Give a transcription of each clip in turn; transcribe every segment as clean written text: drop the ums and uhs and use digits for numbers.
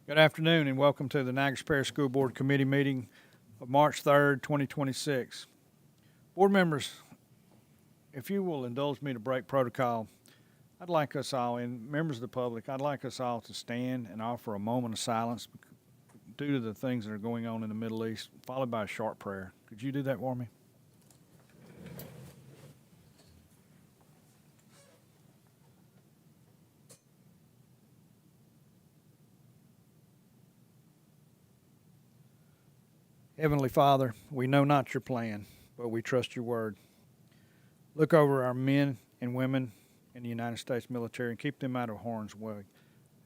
Good afternoon and welcome to the Niagara Parish School Board Committee meeting of March 3rd, 2026. Board members, if you will indulge me to break protocol, I'd like us all, and members of the public, I'd like us all to stand and offer a moment of silence due to the things that are going on in the Middle East, followed by a short prayer. Could you do that for me? Heavenly Father, we know not your plan, but we trust your word. Look over our men and women in the United States military and keep them out of harm's way,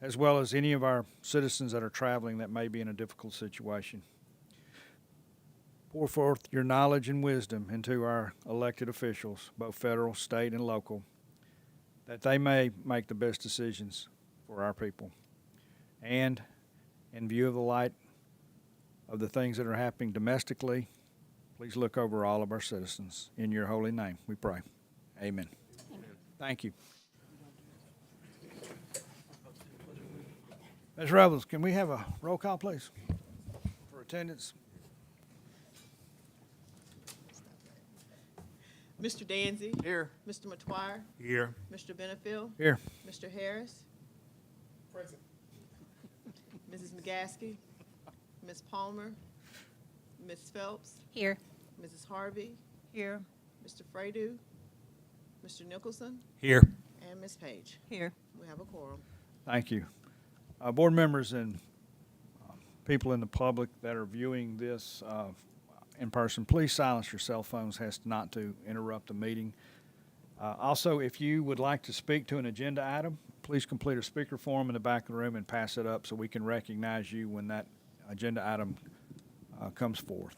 as well as any of our citizens that are traveling that may be in a difficult situation. Pour forth your knowledge and wisdom into our elected officials, both federal, state, and local, that they may make the best decisions for our people. And in view of the light of the things that are happening domestically, please look over all of our citizens. In your holy name, we pray. Amen. Amen. Thank you. Ms. Rebels, can we have a roll call, please, for attendance? Mr. Danzy? Here. Mr. Matuire? Here. Mr. Benefield? Here. Mr. Harris? Present. Mrs. McGaskey? Ms. Palmer? Ms. Phelps? Here. Mrs. Harvey? Here. Mr. Fradu? Mr. Nicholson? Here. And Ms. Page? Here. We have a quorum. Thank you. Board members and people in the public that are viewing this in person, please silence your cell phones as not to interrupt the meeting. Also, if you would like to speak to an agenda item, please complete a speaker form in the back of the room and pass it up so we can recognize you when that agenda item comes forth.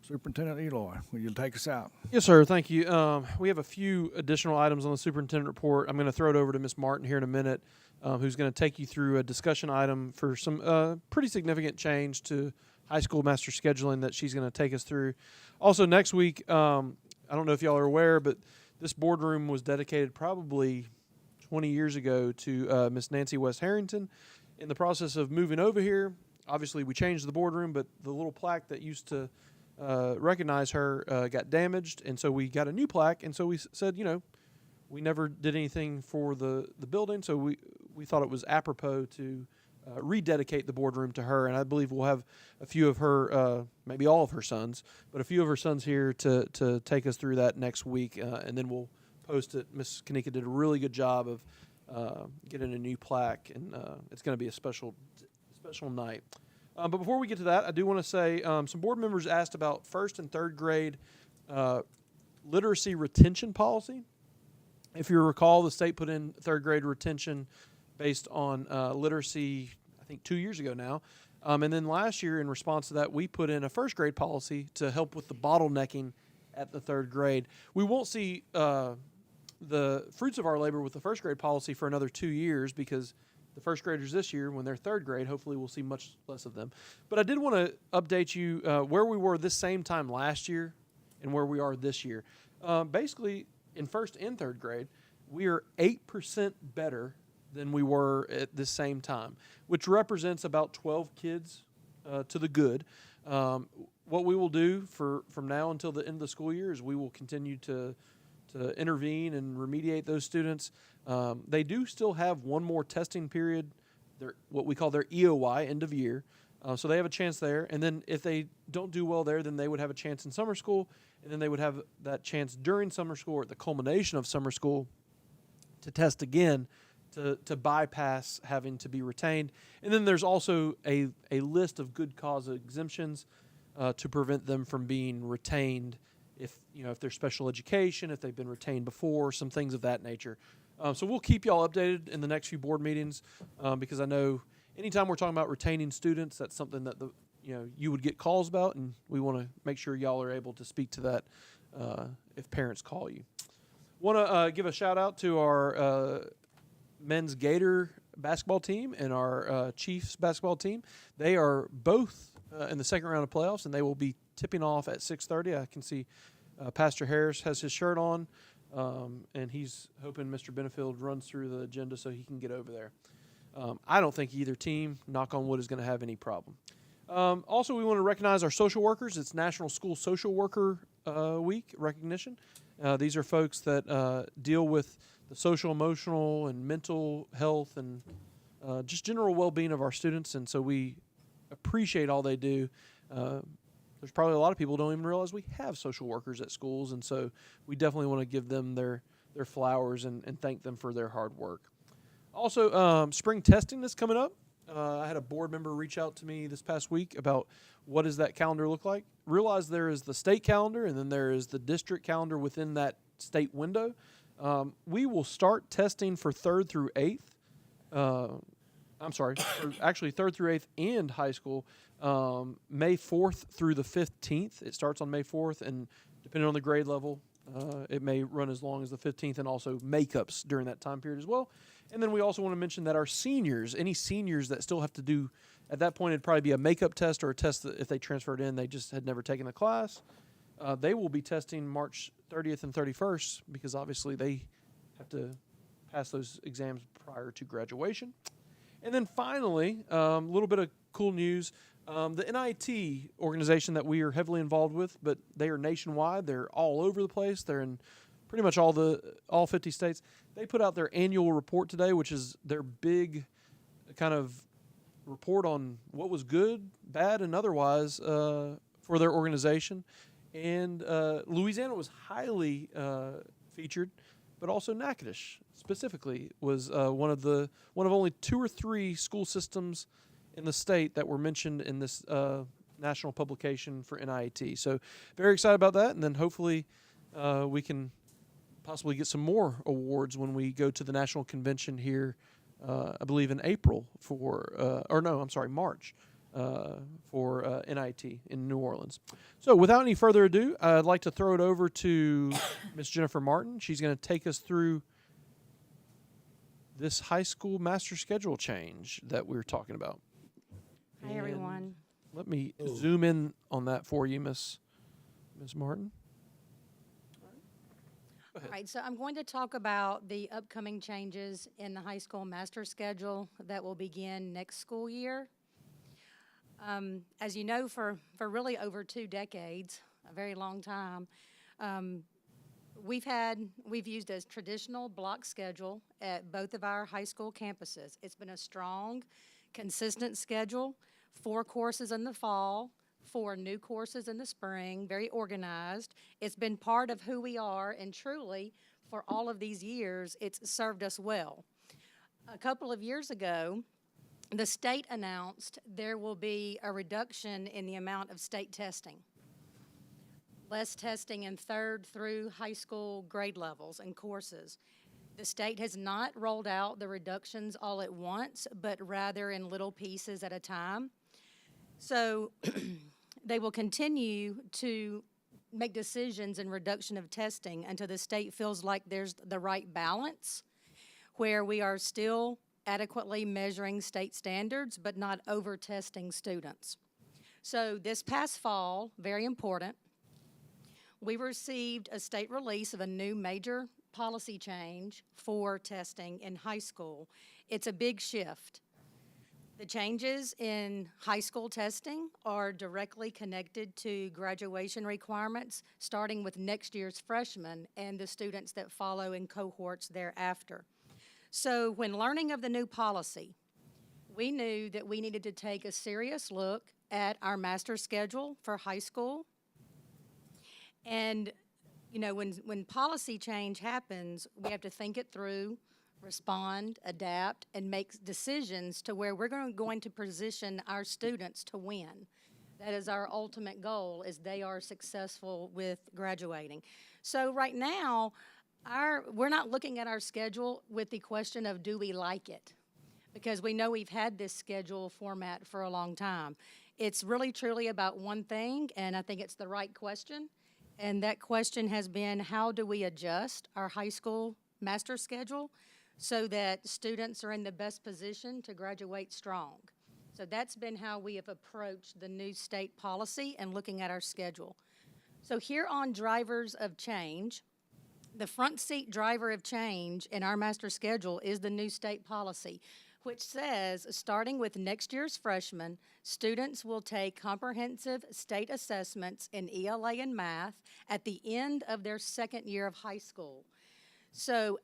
Superintendent Eloy, will you take us out? Yes, sir. Thank you. We have a few additional items on the superintendent report. I'm going to throw it over to Ms. Martin here in a minute, who's going to take you through a discussion item for some pretty significant change to high school master scheduling that she's going to take us through. Also, next week, I don't know if y'all are aware, but this boardroom was dedicated probably 20 years ago to Miss Nancy West Harrington. In the process of moving over here, obviously we changed the boardroom, but the little plaque that used to recognize her got damaged, and so we got a new plaque. And so we said, you know, we never did anything for the building, so we thought it was apropos to rededicate the boardroom to her. And I believe we'll have a few of her, maybe all of her sons, but a few of her sons here to take us through that next week, and then we'll post it. Miss Kanika did a really good job of getting a new plaque, and it's going to be a special night. But before we get to that, I do want to say some board members asked about first and third grade literacy retention policy. If you recall, the state put in third grade retention based on literacy, I think 2 years ago now. And then last year, in response to that, we put in a first grade policy to help with the bottlenecking at the third grade. We won't see the fruits of our labor with the first grade policy for another 2 years, because the first graders this year, when they're third grade, hopefully we'll see much less of them. But I did want to update you where we were this same time last year and where we are this year. Basically, in first and third grade, we are 8% better than we were at this same time, which represents about 12 kids to the good. What we will do from now until the end of the school year is we will continue to intervene and remediate those students. They do still have one more testing period, what we call their EOY, end of year. So they have a chance there. And then if they don't do well there, then they would have a chance in summer school. And then they would have that chance during summer school or at the culmination of summer school to test again to bypass having to be retained. And then there's also a list of good cause exemptions to prevent them from being retained if there's special education, if they've been retained before, some things of that nature. So we'll keep y'all updated in the next few board meetings because I know anytime we're talking about retaining students, that's something that you would get calls about, and we want to make sure y'all are able to speak to that if parents call you. Want to give a shout out to our men's Gator basketball team and our Chiefs basketball team. They are both in the second round of playoffs, and they will be tipping off at 6:30. I can see Pastor Harris has his shirt on. and he's hoping Mr. Benefield runs through the agenda so he can get over there. I don't think either team, knock on wood, is going to have any problem. Also, we want to recognize our social workers. It's National School Social Worker Week recognition. These are folks that deal with the social, emotional, and mental health and just general well-being of our students, and so we appreciate all they do. There's probably a lot of people who don't even realize we have social workers at schools, and so we definitely want to give them their flowers and thank them for their hard work. Also, spring testing is coming up. I had a board member reach out to me this past week about what does that calendar look like. Realize there is the state calendar and then there is the district calendar within that state window. We will start testing for 3rd through 8th. Actually 3rd through 8th and high school, May 4th through the 15th. It starts on May 4th, and depending on the grade level, it may run as long as the 15th, and also makeups during that time period as well. And then we also want to mention that our seniors, any seniors that still have to do, at that point, it'd probably be a makeup test or a test that if they transferred in, they just had never taken the class. They will be testing March 30th and 31st because obviously they have to pass those exams prior to graduation. And then finally, a little bit of cool news. The NIT organization that we are heavily involved with, but they are nationwide. They're all over the place. They're in pretty much all 50 states. They put out their annual report today, which is their big kind of report on what was good, bad, and otherwise for their organization. And Louisiana was highly featured, but also Natchitoches specifically was one of only 2 or 3 school systems in the state that were mentioned in this national publication for NIT. So very excited about that, and then hopefully we can possibly get some more awards when we go to the national convention here, I believe in April March for NIT in New Orleans. So without any further ado, I'd like to throw it over to Ms. Jennifer Martin. She's going to take us through this high school master schedule change that we were talking about. Hi, everyone. Let me zoom in on that for you, Ms. Martin. All right, so I'm going to talk about the upcoming changes in the high school master schedule that will begin next school year. As you know, for really over 2 decades, a very long time, we've used a traditional block schedule at both of our high school campuses. It's been a strong, consistent schedule, 4 courses in the fall, 4 new courses in the spring, very organized. It's been part of who we are, and truly, for all of these years, it's served us well. A couple of years ago, the state announced there will be a reduction in the amount of state testing. Less testing in 3rd through high school grade levels and courses. The state has not rolled out the reductions all at once, but rather in little pieces at a time. So they will continue to make decisions in reduction of testing until the state feels like there's the right balance where we are still adequately measuring state standards but not over-testing students. So this past fall, very important, we received a state release of a new major policy change for testing in high school. It's a big shift. The changes in high school testing are directly connected to graduation requirements, starting with next year's freshmen and the students that follow in cohorts thereafter. So when learning of the new policy, we knew that we needed to take a serious look at our master schedule for high school. And, you know, when policy change happens, we have to think it through, respond, adapt, and make decisions to where we're going to position our students to win. That is our ultimate goal, is they are successful with graduating. So right now, we're not looking at our schedule with the question of do we like it, because we know we've had this schedule format for a long time. It's really truly about one thing, and I think it's the right question, and that question has been, how do we adjust our high school master schedule so that students are in the best position to graduate strong? So that's been how we have approached the new state policy and looking at our schedule. So here on drivers of change, The front seat driver of change in our master schedule is the new state policy, which says, starting with next year's freshmen, students will take comprehensive state assessments in ELA and math at the end of their second year of high school. So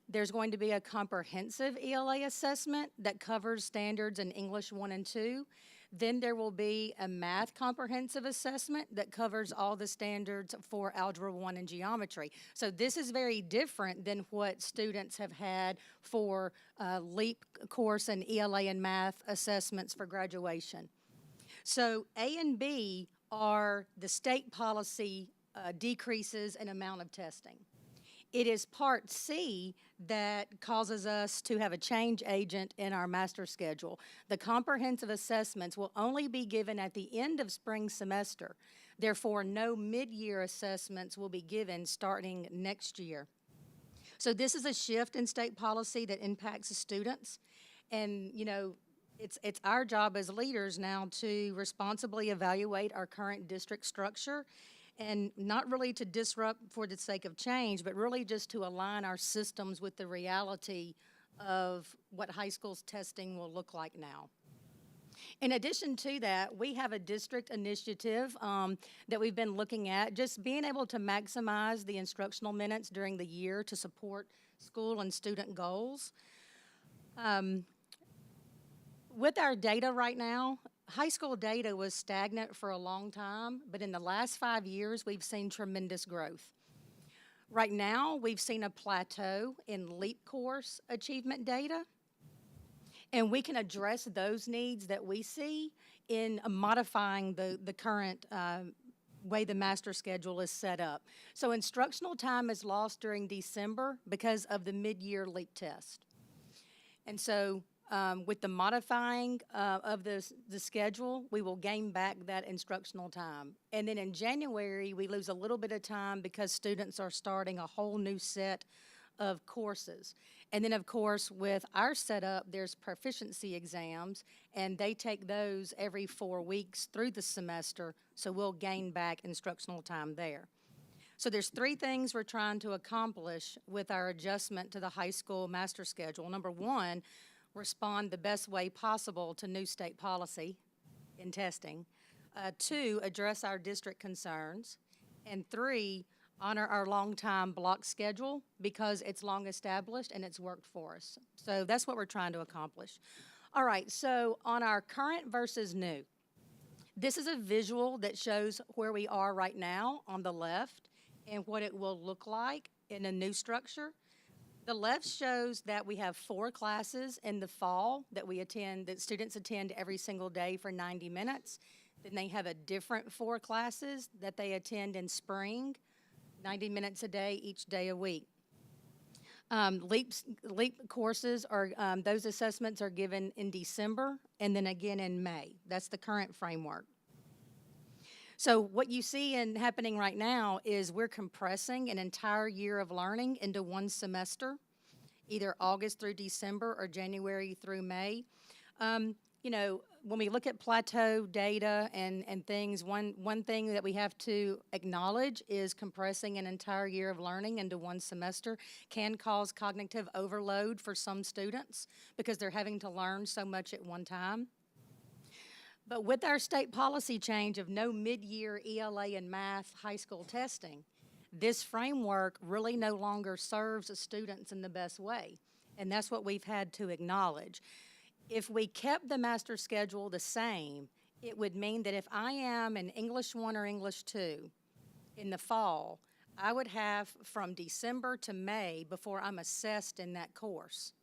there's going to be a comprehensive ELA assessment that covers standards in English 1 and 2. Then there will be a math comprehensive assessment that covers all the standards for Algebra 1 and geometry. So this is very different than what students have had for LEAP course and ELA and math assessments for graduation. So A and B are the state policy decreases in amount of testing. It is Part C that causes us to have a change agent in our master schedule. The comprehensive assessments will only be given at the end of spring semester. Therefore, no mid-year assessments will be given starting next year. So this is a shift in state policy that impacts the students. And, you know, it's our job as leaders now to responsibly evaluate our current district structure, and not really to disrupt for the sake of change, but really just to align our systems with the reality of what high school's testing will look like now. In addition to that, we have a district initiative that we've been looking at, just being able to maximize the instructional minutes during the year to support school and student goals. With our data right now, high school data was stagnant for a long time, but in the last 5 years, we've seen tremendous growth. Right now, we've seen a plateau in LEAP course achievement data, and we can address those needs that we see in modifying the current way the master schedule is set up. So instructional time is lost during December because of the mid-year LEAP test. And so with the modifying of the schedule, we will gain back that instructional time. And then in January, we lose a little bit of time because students are starting a whole new set of courses. And then, of course, with our setup, there's proficiency exams, and they take those every 4 weeks through the semester, so we'll gain back instructional time there. So there's 3 things we're trying to accomplish with our adjustment to the high school master schedule. Number 1, respond the best way possible to new state policy in testing. 2, address our district concerns. And 3, honor our long-time block schedule because it's long established and it's worked for us. So that's what we're trying to accomplish. All right, so on our current versus new, this is a visual that shows where we are right now on the left and what it will look like in a new structure. The left shows that we have 4 classes in the fall that we attend, that students attend every single day for 90 minutes. Then they have a different 4 classes that they attend in spring, 90 minutes a day, each day a week. LEAP courses are, those assessments are given in December and then again in May. That's the current framework. So what you see happening right now is we're compressing an entire year of learning into one semester, either August through December or January through May. You know, when we look at plateau data and things, one thing that we have to acknowledge is compressing an entire year of learning into one semester can cause cognitive overload for some students because they're having to learn so much at one time. But with our state policy change of no mid-year ELA and math high school testing, this framework really no longer serves students in the best way. And that's what we've had to acknowledge. If we kept the master schedule the same, it would mean that if I am in English 1 or English 2 in the fall, I would have from December to May before I'm assessed in that course.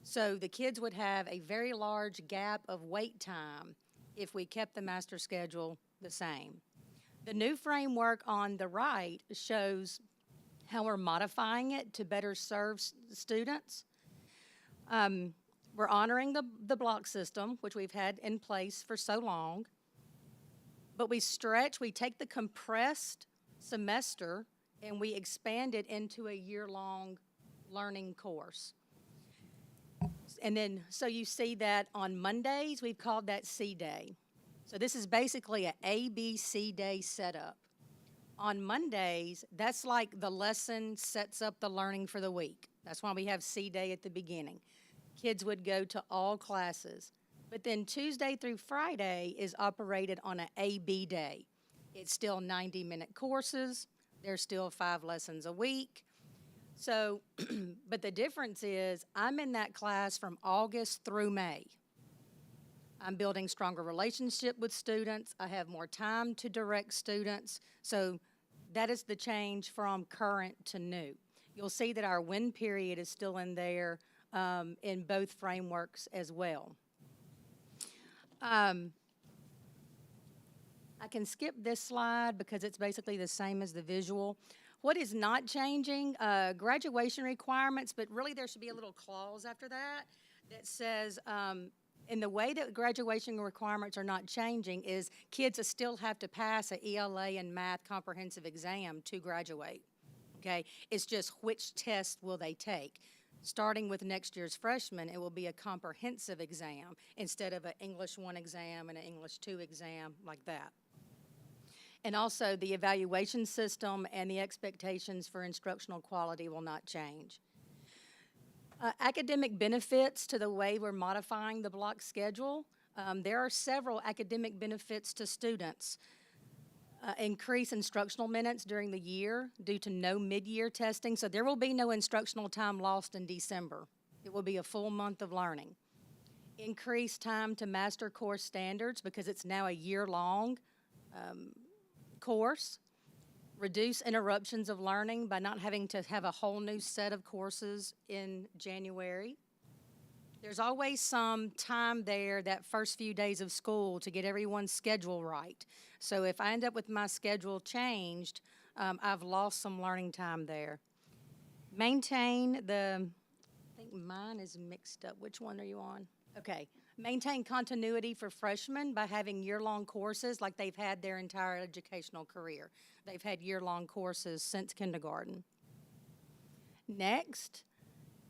So the kids would have a very large gap of wait time if we kept the master schedule the same. The new framework on the right shows how we're modifying it to better serve students. We're honoring the block system, which we've had in place for so long, but we take the compressed semester and we expand it into a year-long learning course. And then, so you see that on Mondays, we've called that C Day. So this is basically an ABC day setup. On Mondays, that's like the lesson sets up the learning for the week. That's why we have C Day at the beginning. Kids would go to all classes. But then Tuesday through Friday is operated on an AB day. It's still 90-minute courses. There's still 5 lessons a week. So, but the difference is I'm in that class from August through May. I'm building stronger relationship with students. I have more time to direct students. So that is the change from current to new. You'll see that our win period is still in there in both frameworks as well. I can skip this slide because it's basically the same as the visual. What is not changing? Graduation requirements, but really there should be a little clause after that that says, in the way that graduation requirements are not changing is kids still have to pass an ELA and math comprehensive exam to graduate, okay? It's just which test will they take. Starting with next year's freshmen, it will be a comprehensive exam instead of an English 1 exam and an English 2 exam like that. And also the evaluation system and the expectations for instructional quality will not change. Academic benefits to the way we're modifying the block schedule. There are several academic benefits to students. Increase instructional minutes during the year due to no mid-year testing. So there will be no instructional time lost in December. It will be a full month of learning. Increase time to master course standards because it's now a year-long course. Reduce interruptions of learning by not having to have a whole new set of courses in January. There's always some time there that first few days of school to get everyone's schedule right. So if I end up with my schedule changed, I've lost some learning time there. Maintain the, I think mine is mixed up. Which one are you on? Okay. Maintain continuity for freshmen by having year-long courses like they've had their entire educational career. They've had year-long courses since kindergarten. Next,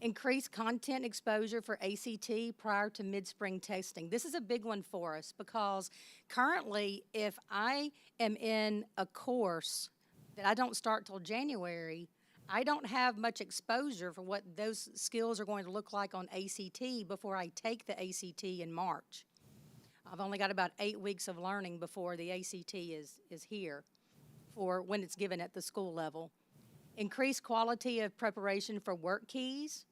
increase content exposure for ACT prior to mid-spring testing. This is a big one for us because currently, if I am in a course that I don't start till January, I don't have much exposure for what those skills are going to look like on ACT before I take the ACT in March. I've only got about 8 weeks of learning before the ACT is here for when it's given at the school level. Increase quality of preparation for work keys.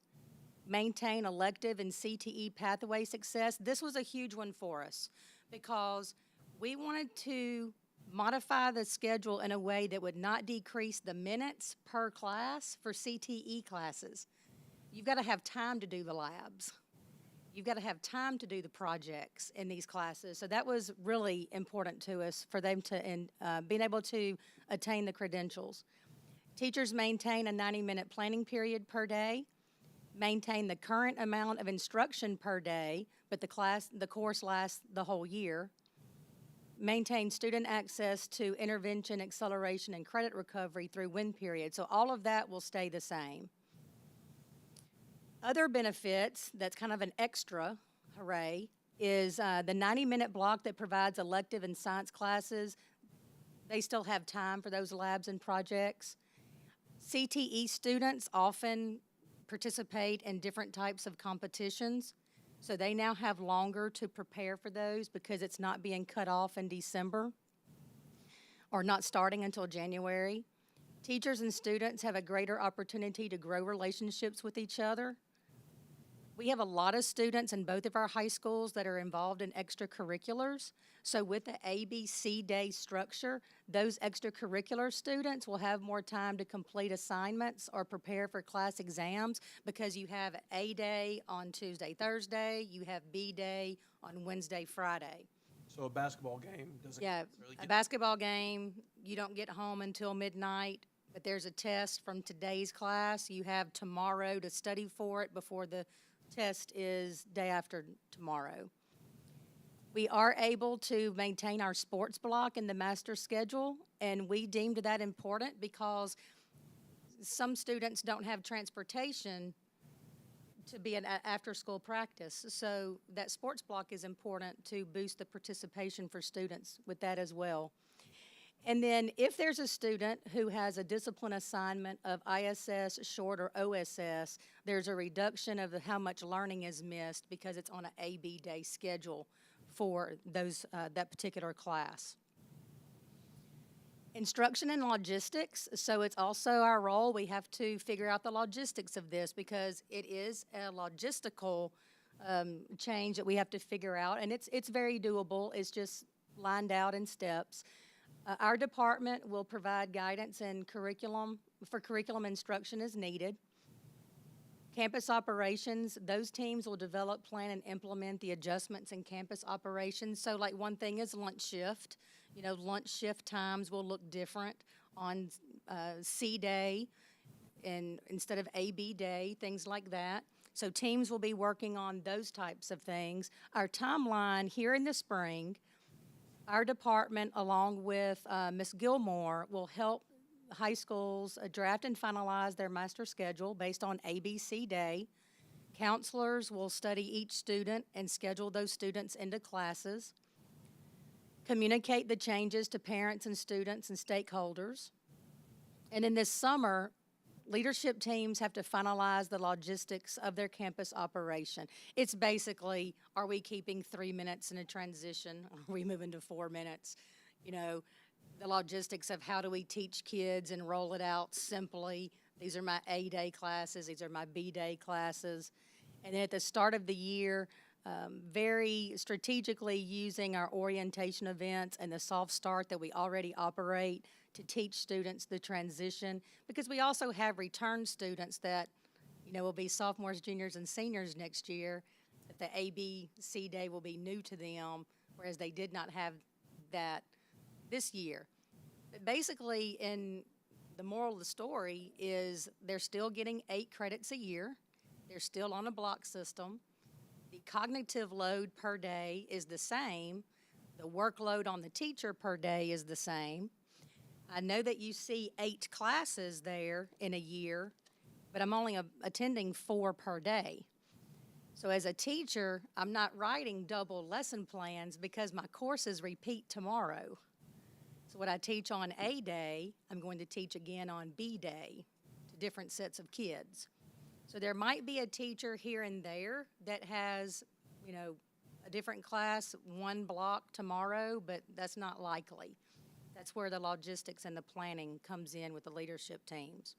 Maintain elective and CTE pathway success. This was a huge one for us because we wanted to modify the schedule in a way that would not decrease the minutes per class for CTE classes. You've got to have time to do the labs. You've got to have time to do the projects in these classes. So that was really important to us for them to being able to attain the credentials. Teachers maintain a 90-minute planning period per day. Maintain the current amount of instruction per day, but the course lasts the whole year. Maintain student access to intervention, acceleration, and credit recovery through win period. So all of that will stay the same. Other benefits, that's kind of an extra, hooray, is the 90-minute block that provides elective and science classes. They still have time for those labs and projects. CTE students often participate in different types of competitions. So they now have longer to prepare for those because it's not being cut off in December or not starting until January. Teachers and students have a greater opportunity to grow relationships with each other. We have a lot of students in both of our high schools that are involved in extracurriculars. So with the ABC day structure, those extracurricular students will have more time to complete assignments or prepare for class exams because you have A day on Tuesday, Thursday, you have B day on Wednesday, Friday. So a basketball game doesn't Yeah, really a get basketball game, you don't get home until midnight, but there's a test from today's class. You have tomorrow to study for it before the test is day after tomorrow. We are able to maintain our sports block in the master schedule, and we deemed that important because some students don't have transportation to be an after-school practice. So that sports block is important to boost the participation for students with that as well. And then if there's a student who has a discipline assignment of ISS, short, or OSS, there's a reduction of how much learning is missed because it's on an AB day schedule for that particular class. Instruction and logistics, so it's also our role. We have to figure out the logistics of this because it is a logistical change that we have to figure out, and it's very doable. It's just lined out in steps. Our department will provide guidance and curriculum instruction as needed. Campus operations, those teams will develop, plan, and implement the adjustments in campus operations. So like one thing is lunch shift. You know, lunch shift times will look different on C day and instead of AB day, things like that. So teams will be working on those types of things. Our timeline here in the spring, our department, along with Ms. Gilmore, will help high schools draft and finalize their master schedule based on ABC day. Counselors will study each student and schedule those students into classes. Communicate the changes to parents and students and stakeholders. And in this summer, leadership teams have to finalize the logistics of their campus operation. It's basically, are we keeping 3 minutes in a transition? Are we moving to 4 minutes? You know, the logistics of how do we teach kids and roll it out simply. These are my A day classes. These are my B day classes. And then at the start of the year, very strategically using our orientation events and the soft start that we already operate to teach students the transition, because we also have return students that, you know, will be sophomores, juniors, and seniors next year. That the ABC day will be new to them, whereas they did not have that this year. But basically, in the moral of the story is they're still getting 8 credits a year. They're still on a block system. The cognitive load per day is the same. The workload on the teacher per day is the same. I know that you see 8 classes there in a year, but I'm only attending 4 per day. So as a teacher, I'm not writing double lesson plans because my courses repeat tomorrow. So what I teach on A day, I'm going to teach again on B day to different sets of kids. So there might be a teacher here and there that has, you know, a different class, 1 block tomorrow, but that's not likely. That's where the logistics and the planning comes in with the leadership teams.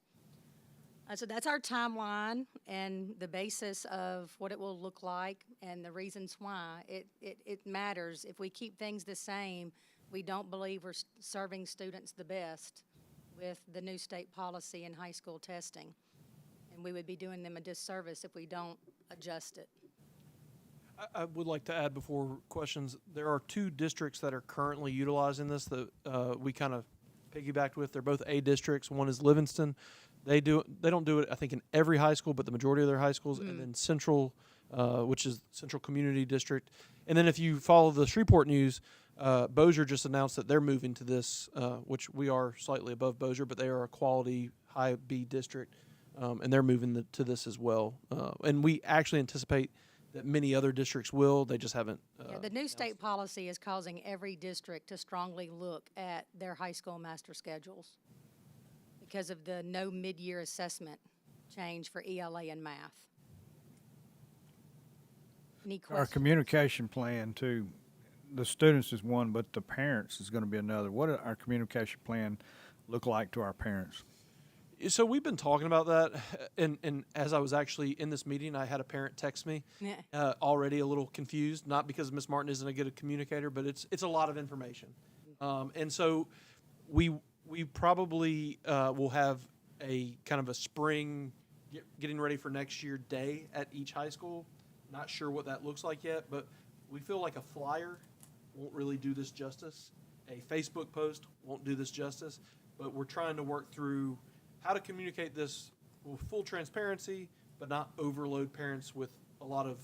So that's our timeline and the basis of what it will look like and the reasons why. It matters. If we keep things the same, we don't believe we're serving students the best with the new state policy in high school testing. And we would be doing them a disservice if we don't adjust it. I would like to add before questions, there are 2 districts that are currently utilizing this that we kind of piggybacked with. They're both A districts. One is Livingston. They don't do it, I think, in every high school, but the majority of their high schools. And then Central, which is Central Community District. And then if you follow the Shreveport news, Bossier just announced that they're moving to this, which we are slightly above Bossier, but they are a quality high B district. And they're moving to this as well. And we actually anticipate that many other districts will. They just haven't. The new state policy is causing every district to strongly look at their high school master schedules because of the no mid-year assessment change for ELA and math. Any Our questions? communication plan to the students is one, but the parents is going to be another. What does our communication plan look like to our parents? So we've been talking about that, and as I was actually in this meeting, I had a parent text me, already a little confused, not because Ms. Martin isn't a good communicator, but it's a lot of information, and so we probably will have a kind of a spring getting ready for next year day at each high school. Not sure what that looks like yet, but we feel like a flyer won't really do this justice. A Facebook post won't do this justice, but we're trying to work through how to communicate this with full transparency, but not overload parents with a lot of,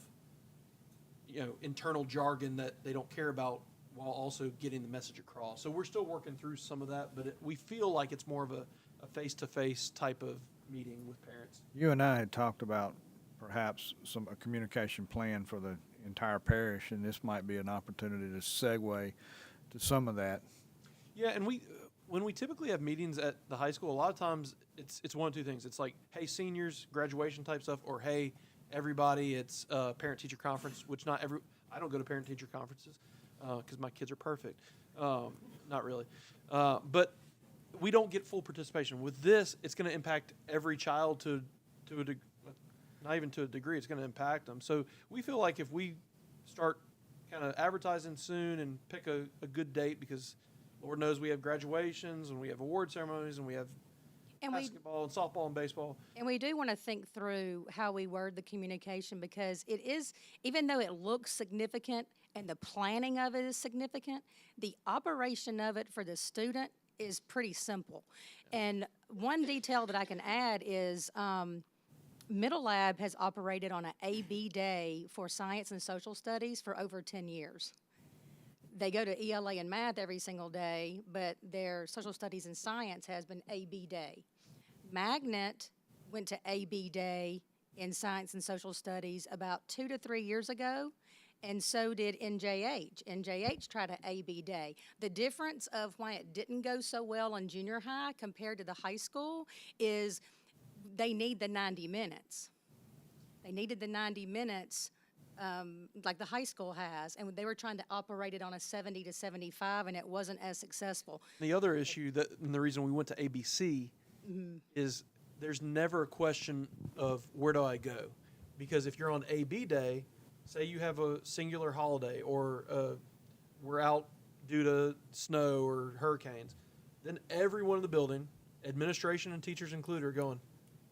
internal jargon that they don't care about while also getting the message across. So we're still working through some of that, but we feel like it's more of a face-to-face type of meeting with parents. You and I had talked about perhaps a communication plan for the entire parish, and this might be an opportunity to segue to some of that. Yeah, and when we typically have meetings at the high school, a lot of times it's one of two things. It's like, hey, seniors, graduation type stuff, or hey, everybody, it's parent-teacher conference, which I don't go to parent-teacher conferences because my kids are perfect. Not really. But we don't get full participation. With this, it's going to impact every child to a degree. Not even to a degree, it's going to impact them. So we feel like if we start kind of advertising soon and pick a good date, because Lord knows we have graduations and we have award ceremonies and we have basketball and softball and baseball. And we do want to think through how we word the communication, because it is, even though it looks significant and the planning of it is significant, the operation of it for the student is pretty simple. And one detail that I can add is Middle Lab has operated on an A-B day for science and social studies for over 10 years. They go to ELA and math every single day, but their social studies and science has been A-B day. Magnet went to A-B day in science and social studies about 2 to 3 years ago, and so did NJH. NJH tried an A-B day. The difference of why it didn't go so well in junior high compared to the high school is they need the 90 minutes. They needed the 90 minutes like the high school has, and they were trying to operate it on a 70 to 75, and it wasn't as successful. The other issue and the reason we went to ABC is there's never a question of where do I go? Because if you're on AB day, say you have a singular holiday or we're out due to snow or hurricanes, then everyone in the building, administration and teachers included, are going,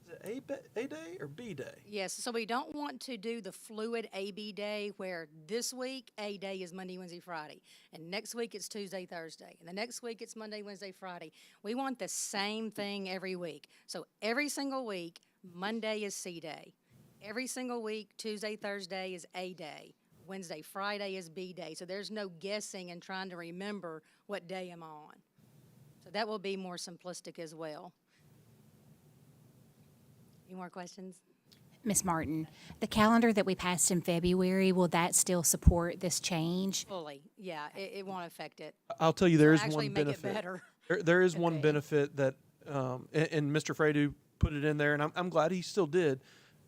is it A day or B day? Yes, so we don't want to do the fluid A-B day where this week A day is Monday, Wednesday, Friday, and next week it's Tuesday, Thursday, and the next week it's Monday, Wednesday, Friday. We want the same thing every week. So every single week, Monday is C day. Every single week, Tuesday, Thursday is A day. Wednesday, Friday is B day. So there's no guessing and trying to remember what day I'm on. So that will be more simplistic as well. Any more questions? Ms. Martin, the calendar that we passed in February, will that still support this change? Fully, yeah, it won't affect it. I'll tell you, there is Actually one make benefit. it better. There is one Okay. benefit that, and Mr. Fredu put it in there, and I'm glad he still did.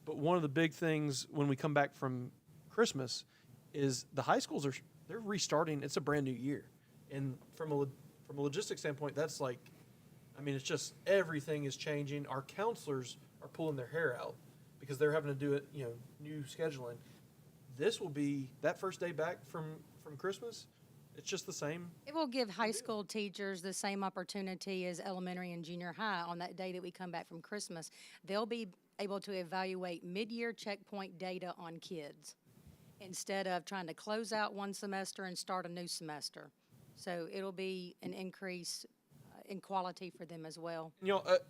But one of the big things when we come back from Christmas is the high schools they're restarting. It's a brand new year, and from a logistics standpoint, that's like, I mean, it's just everything is changing. Our counselors are pulling their hair out because they're having to do it, new scheduling. This will be that first day back from Christmas. It's just the same. It will give high school teachers the same opportunity as elementary and junior high on that day that we come back from Christmas. They'll be able to evaluate mid-year checkpoint data on kids instead of trying to close out one semester and start a new semester. So it'll be an increase in quality for them as well.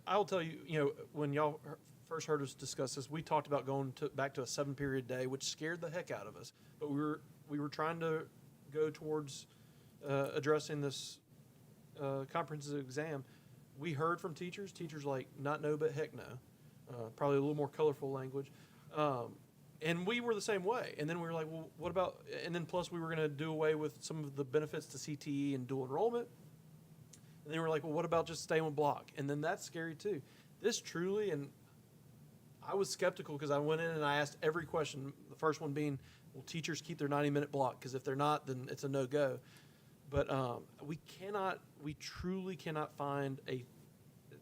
I'll tell you, when y'all first heard us discuss this, we talked about going back to a 7-period day, which scared the heck out of us. But we were trying to go towards addressing this comprehensive exam. We heard from teachers like, not no, but heck no. Probably a little more colorful language. And we were the same way. And then we were like, well, what about, and then plus we were going to do away with some of the benefits to CTE and dual enrollment. And then we were like, well, what about just staying with block? And then that's scary too. This truly, and I was skeptical because I went in and I asked every question. The first one being, will teachers keep their 90-minute block? Because if they're not, then it's a no-go. But we truly cannot find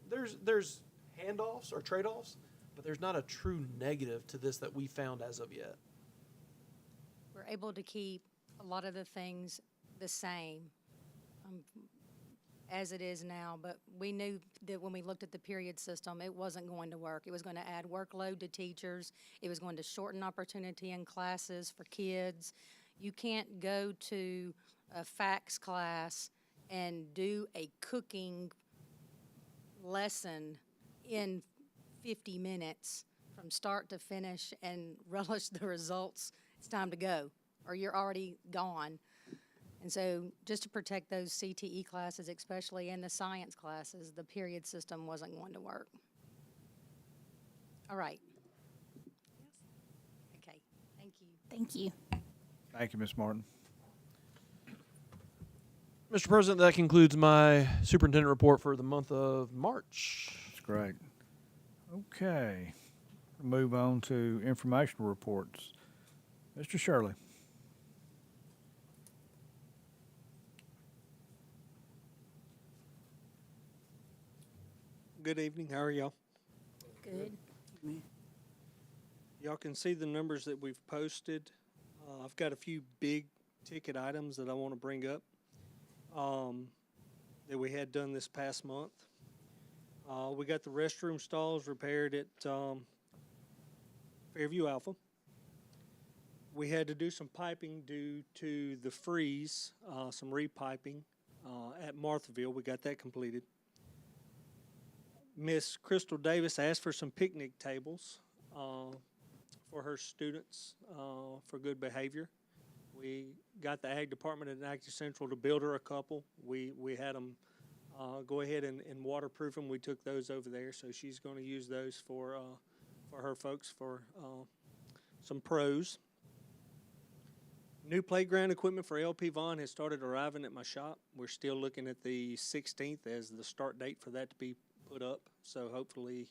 there's handoffs or trade-offs, but there's not a true negative to this that we found as of yet. We're able to keep a lot of the things the same as it is now, but we knew that when we looked at the period system, it wasn't going to work. It was going to add workload to teachers. It was going to shorten opportunity in classes for kids. You can't go to a FACS class and do a cooking lesson in 50 minutes from start to finish and relish the results. It's time to go, or you're already gone. And so just to protect those CTE classes, especially in the science classes, the period system wasn't going to work. All right. Okay, thank you. Thank you. Thank you, Ms. Martin. Mr. President, that concludes my superintendent report for the month of March. That's great. Okay. Move on to informational reports. Mr. Shirley. Good evening. How are y'all? Good. Y'all can see the numbers that we've posted. I've got a few big ticket items that I want to bring up that we had done this past month. We got the restroom stalls repaired at Fairview Alpha. We had to do some piping due to the freeze, some repiping at Marthaville. We got that completed. Miss Crystal Davis asked for some picnic tables for her students for good behavior. We got the Ag Department at Active Central to build her a couple. We had them go ahead and waterproof them. We took those over there, so she's going to use those for her folks for some pros. New playground equipment for LP Vaughn has started arriving at my shop. We're still looking at the 16th as the start date for that to be put up. So hopefully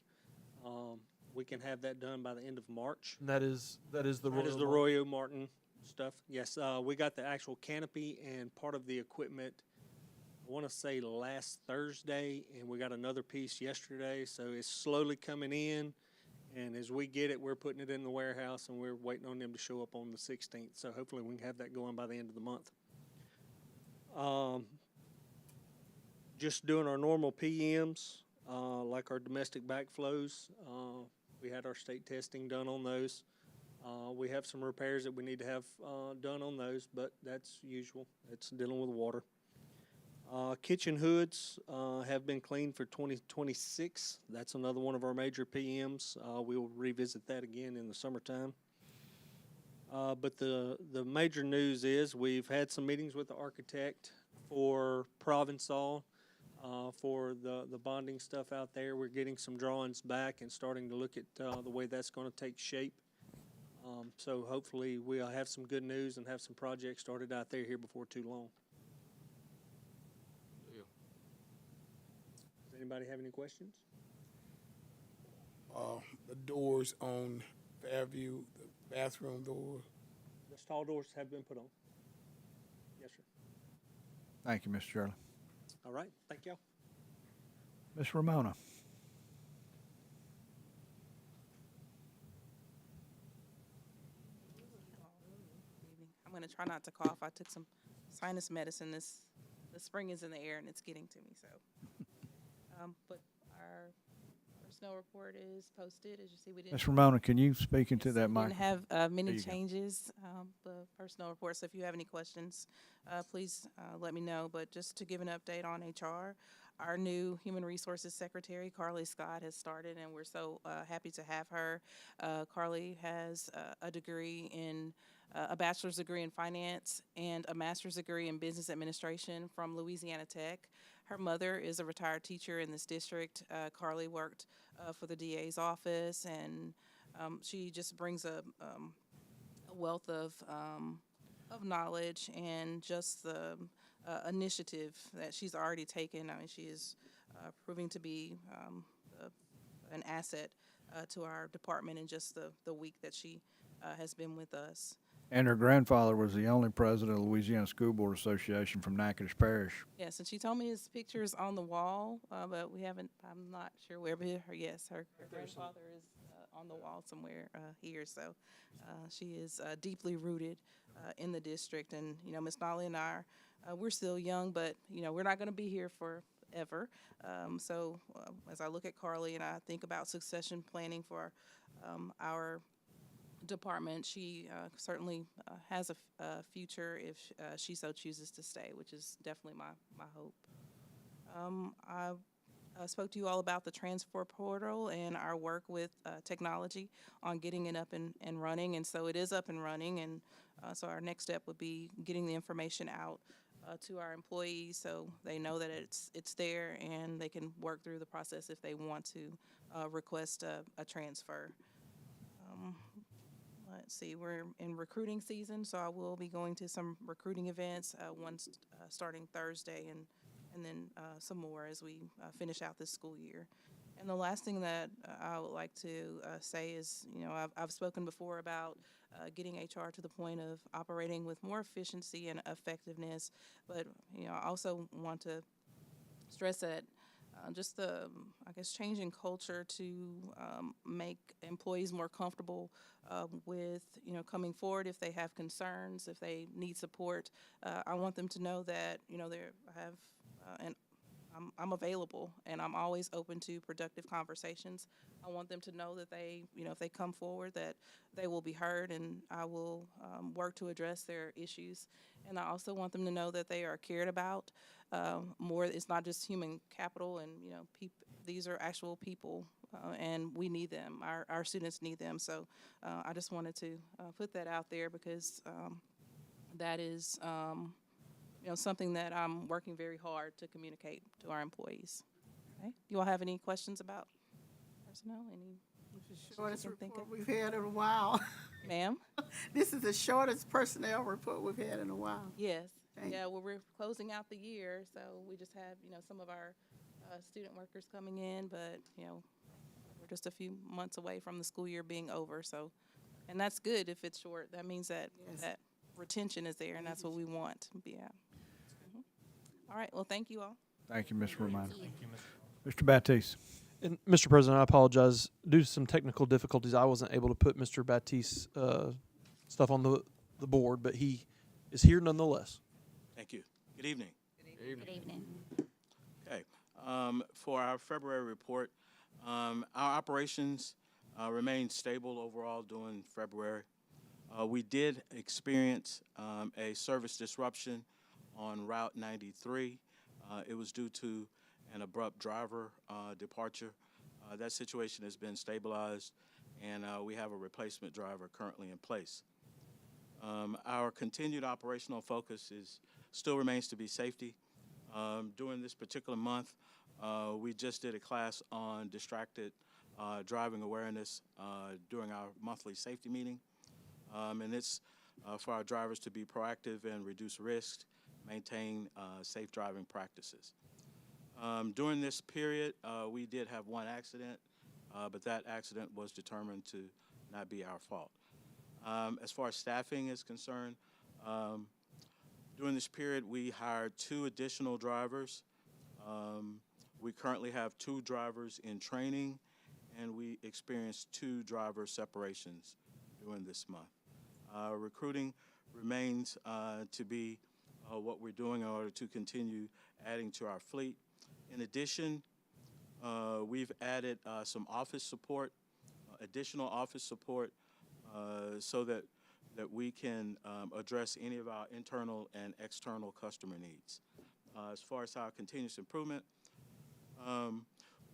we can have that done by the end of March. And that is the That is the Royal Royo Martin stuff. Yes, we got the actual canopy and part of the equipment, I want to say last Thursday, and we got another piece yesterday. So it's slowly coming in. And as we get it, we're putting it in the warehouse, and we're waiting on them to show up on the 16th. So hopefully we can have that going by the end of the month. Just doing our normal PMs, like our domestic backflows. We had our state testing done on those. We have some repairs that we need to have done on those, but that's usual. It's dealing with water. Kitchen hoods have been cleaned for 2026. That's another one of our major PMs. We'll revisit that again in the summertime. But the major news is we've had some meetings with the architect for Provençal, for the bonding stuff out there. We're getting some drawings back and starting to look at the way that's going to take shape. So hopefully we'll have some good news and have some projects started out there here before too long. Does anybody have any questions? The doors on Fairview, the bathroom door. The stall doors have been put on. Yes, sir. Thank you, Mr. Shirley. All right. Thank y'all. Ms. Ramona. I'm going to try not to cough. I took some sinus medicine. The spring is in the air and it's getting to me. So, but our personnel report is posted. As you see, we didn't. Ms. Ramona, can you speak into that We mic? didn't have There many you go. changes. The personnel report. So if you have any questions, please let me know. But just to give an update on HR, our new Human Resources Secretary, Carly Scott, has started, and we're so happy to have her. Carly has a degree in a bachelor's degree in finance and a master's degree in business administration from Louisiana Tech. Her mother is a retired teacher in this district. Carly worked for the DA's office, and she just brings a wealth of knowledge and just the initiative that she's already taken. I mean, she is proving to be an asset to our department in just the week that she has been with us. And her grandfather was the only president of the Louisiana School Board Association from Natchitoches Parish. Yes, and she told me his picture's on the wall, but we haven't, I'm not sure where, but her grandfather is on the wall somewhere here. So she is deeply rooted in the district. And, you know, Ms. Nolly and I, we're still young, but, you know, we're not going to be here forever. So as I look at Carly and I think about succession planning for our department, she certainly has a future if she so chooses to stay, which is definitely my hope. I spoke to you all about the transfer portal and our work with technology on getting it up and running, and so it is up and running, and so our next step would be getting the information out to our employees so they know that it's there and they can work through the process if they want to request a transfer. let's see, we're in recruiting season, so I will be going to some recruiting events, one starting Thursday and then some more as we finish out this school year. And the last thing that I would like to say is, I've spoken before about getting HR to the point of operating with more efficiency and effectiveness, but, I also want to stress that just the, changing culture to make employees more comfortable with, coming forward if they have concerns, if they need support. I want them to know that, I'm available and I'm always open to productive conversations. I want them to know that they, if they come forward, that they will be heard and I will work to address their issues. And I also want them to know that they are cared about more. It's not just human capital and, these are actual people and we need them. Our students need them. So I just wanted to put that out there because that is, something that I'm working very hard to communicate to our employees. Okay. You all have any questions about personnel? Any? Shortest you can think report of? we've had in a while. Ma'am? This is the shortest personnel report we've had in a while. Yes. Thank Yeah, well, we're closing out the year, so we just have, some of our student workers coming in, but, we're just a few months away from the school year being over, so, and that's good if it's short. That means that, Yes. that retention is there, and that's what we want to be at. All right, well, thank you all. Thank you, Ms. Romano. Mr. Baptiste. And Mr. President, I apologize. Due to some technical difficulties, I wasn't able to put Mr. Baptiste's stuff on the board, but he is here nonetheless. Thank you. Good evening. Good evening. Okay. For our February report, our operations remained stable overall during February. We did experience a service disruption on Route 93. It was due to an abrupt driver departure. That situation has been stabilized, and we have a replacement driver currently in place. Our continued operational focus still remains to be safety. During this particular month, we just did a class on distracted driving awareness during our monthly safety meeting. And it's for our drivers to be proactive and reduce risk, maintain safe driving practices. During this period, we did have one accident, but that accident was determined to not be our fault. As far as staffing is concerned, during this period, we hired 2 additional drivers. We currently have 2 drivers in training, and we experienced 2 driver separations during this month. Recruiting remains to be what we're doing in order to continue adding to our fleet. In addition, we've added some office support, additional office support, so that we can address any of our internal and external customer needs. As far as our continuous improvement,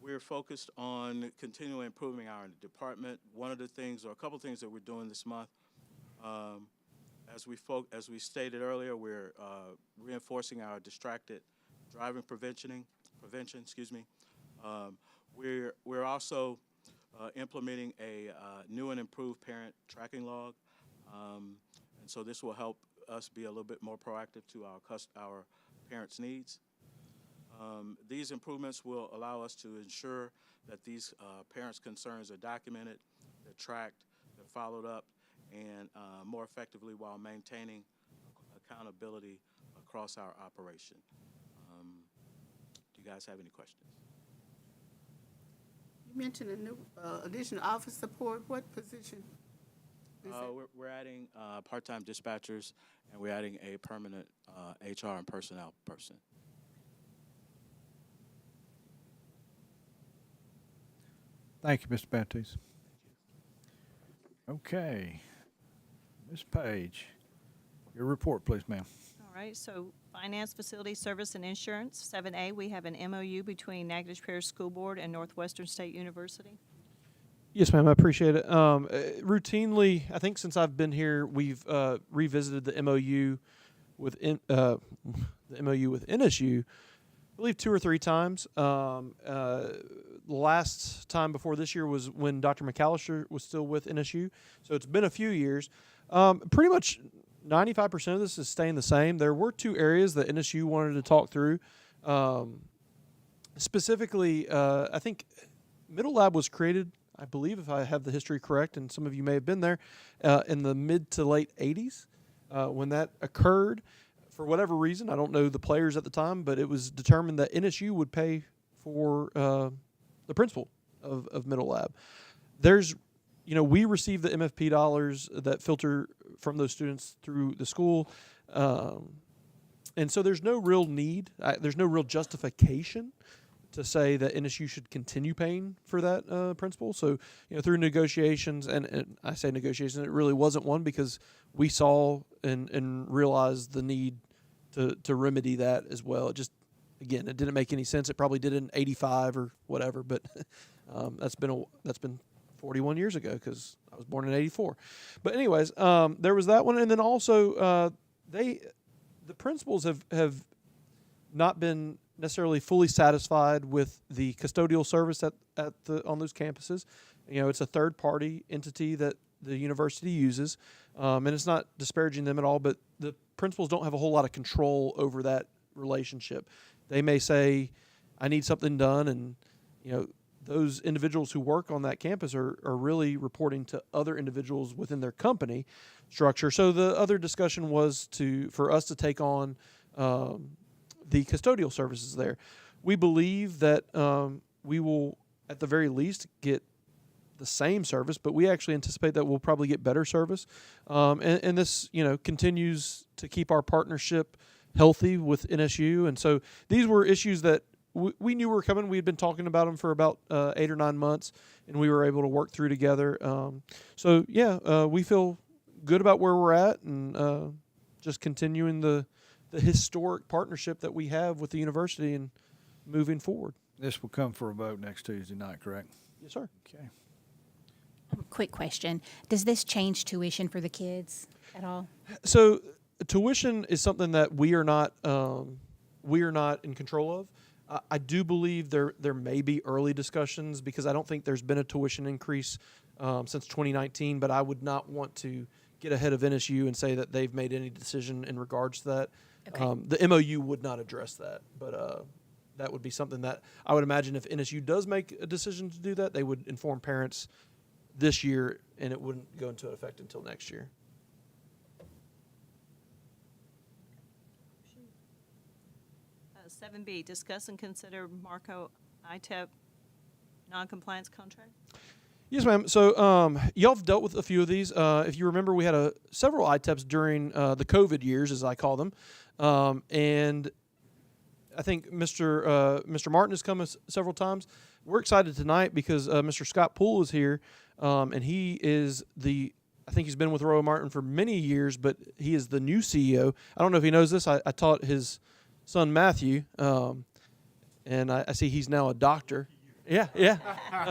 we're focused on continually improving our department. One of the things, or a couple things that we're doing this month, as we stated earlier, we're reinforcing our distracted driving prevention. We're also implementing a new and improved parent tracking log, and so this will help us be a little bit more proactive to our parents' needs. These improvements will allow us to ensure that these parents' concerns are documented, they're tracked, they're followed up, and more effectively while maintaining accountability across our operation. Do you guys have any questions? You mentioned a new additional office support. What position? We're adding part-time dispatchers, and we're adding a permanent HR and personnel person. Thank you, Mr. Baptiste. Okay. Ms. Page, your report, please, ma'am. All right, so Finance, Facility, Service, and Insurance. 7A, we have an MOU between Natchitoches Parish School Board and Northwestern State University. Yes, ma'am. I appreciate it. Routinely, I think since I've been here, we've revisited the MOU with NSU. believe 2 or 3 times. Last time before this year was when Dr. McAllister was still with NSU. So it's been a few years. Pretty much 95% of this is staying the same. There were 2 areas that NSU wanted to talk through. Specifically, I think Middle Lab was created, I believe, if I have the history correct, and some of you may have been there, in the mid to late 80s when that occurred. For whatever reason, I don't know the players at the time, but it was determined that NSU would pay for the principal of Middle Lab. There's, we receive the MFP dollars that filter from those students through the school. And so there's no real need, there's no real justification to say that NSU should continue paying for that principal. So, through negotiations, and I say negotiations, it really wasn't one because we saw and realized the need to remedy that as well. It just, again, it didn't make any sense. It probably did in '85 or whatever, but that's been 41 years ago because I was born in '84. But anyways, there was that one, and then also the principals have not been necessarily fully satisfied with the custodial service on those campuses. It's a third-party entity that the university uses, and it's not disparaging them at all, but the principals don't have a whole lot of control over that relationship. They may say, I need something done, and those individuals who work on that campus are really reporting to other individuals within their company structure. So the other discussion was for us to take on the custodial services there. We believe that we will, at the very least, get the same service, but we actually anticipate that we'll probably get better service. And this, continues to keep our partnership healthy with NSU. And so these were issues that we knew were coming. We had been talking about them for about 8 or 9 months, and we were able to work through together. We feel good about where we're at, and just continuing the historic partnership that we have with the university and moving forward. This will come for a vote next Tuesday night, correct? Yes, sir. Okay. Quick question. Does this change tuition for the kids at all? So tuition is something that we are not in control of. I do believe there may be early discussions because I don't think there's been a tuition increase since 2019, but I would not want to get ahead of NSU and say that they've made any decision in regards to that. Okay. The MOU would not address that, but that would be something that I would imagine if NSU does make a decision to do that, they would inform parents this year, and it wouldn't go into effect until next year. 7B, discuss and consider Marco ITEP non-compliance contract. Yes, ma'am. So y'all have dealt with a few of these. If you remember, we had several ITEPs during the COVID years, as I call them. And I think Mr. Martin has come several times. We're excited tonight because Mr. Scott Poole is here, and he is I think he's been with Royal Martin for many years, but he is the new CEO. I don't know if he knows this. I taught his son Matthew, and I see he's now a doctor. Yeah.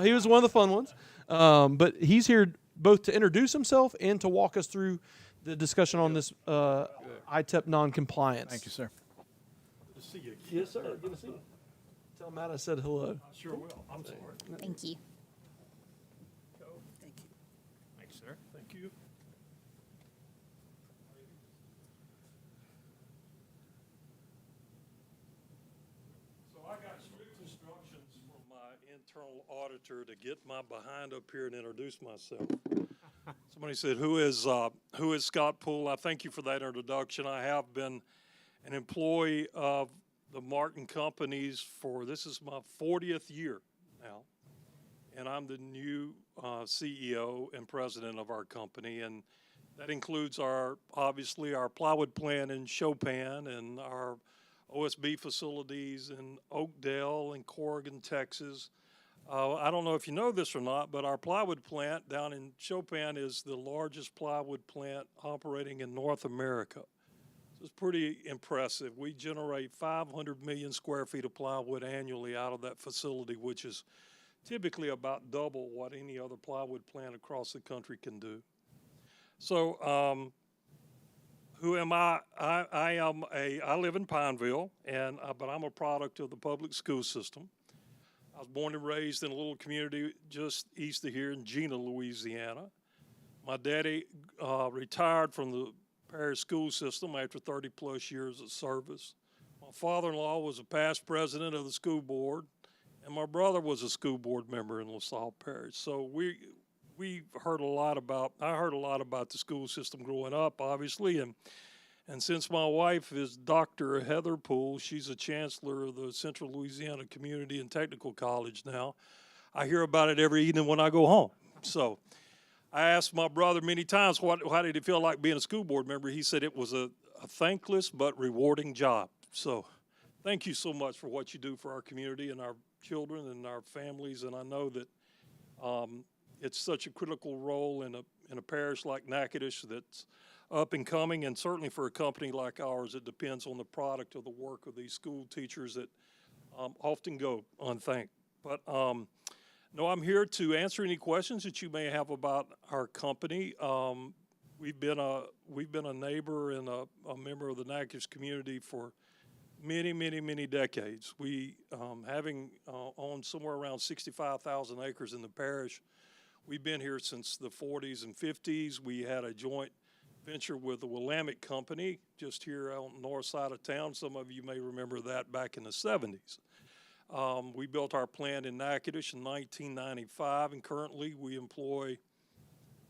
He was one of the fun ones. But he's here both to introduce himself and to walk us through the discussion on this ITEP non-compliance. Thank you, sir. Good to see you. Yes, sir. Good to see you. Tell Matt I said hello. I sure will. I'm sorry. Thank you. Thanks, sir. Thank you. So I got strict instructions from my internal auditor to get my behind up here and introduce myself. Somebody said, who is Scott Poole? I thank you for that introduction. I have been an employee of the Martin Companies this is my 40th year now. And I'm the new CEO and president of our company. And that includes obviously our plywood plant in Chopin and our OSB facilities in Oakdale and Corrigan, Texas. I don't know if you know this or not, but our plywood plant down in Chopin is the largest plywood plant operating in North America. So it's pretty impressive. We generate 500 million square feet of plywood annually out of that facility, which is typically about double what any other plywood plant across the country can do. So Who am I? I live in Pineville, but I'm a product of the public school system. I was born and raised in a little community just east of here in Gina, Louisiana. My daddy retired from the parish school system after 30 plus years of service. My father-in-law was a past president of the school board, and my brother was a school board member in LaSalle Parish. So we heard a lot about, I heard a lot about the school system growing up, obviously, and since my wife is Dr. Heather Poole, she's a chancellor of the Central Louisiana Community and Technical College now, I hear about it every evening when I go home. So I asked my brother many times, how did it feel like being a school board member? He said it was a thankless but rewarding job. So thank you so much for what you do for our community and our children and our families. And I know that it's such a critical role in a parish like Natchitoches that's up and coming, and certainly for a company like ours, it depends on the product of the work of these school teachers that often go unthanked. But no, I'm here to answer any questions that you may have about our company. We've been a neighbor and a member of the Natchitoches community for many, many, many decades. We, having owned somewhere around 65,000 acres in the parish, we've been here since the 40s and 50s. We had a joint venture with the Willamette Company just here on the north side of town. Some of you may remember that back in the 70s. We built our plant in Natchitoches in 1995, and currently we employ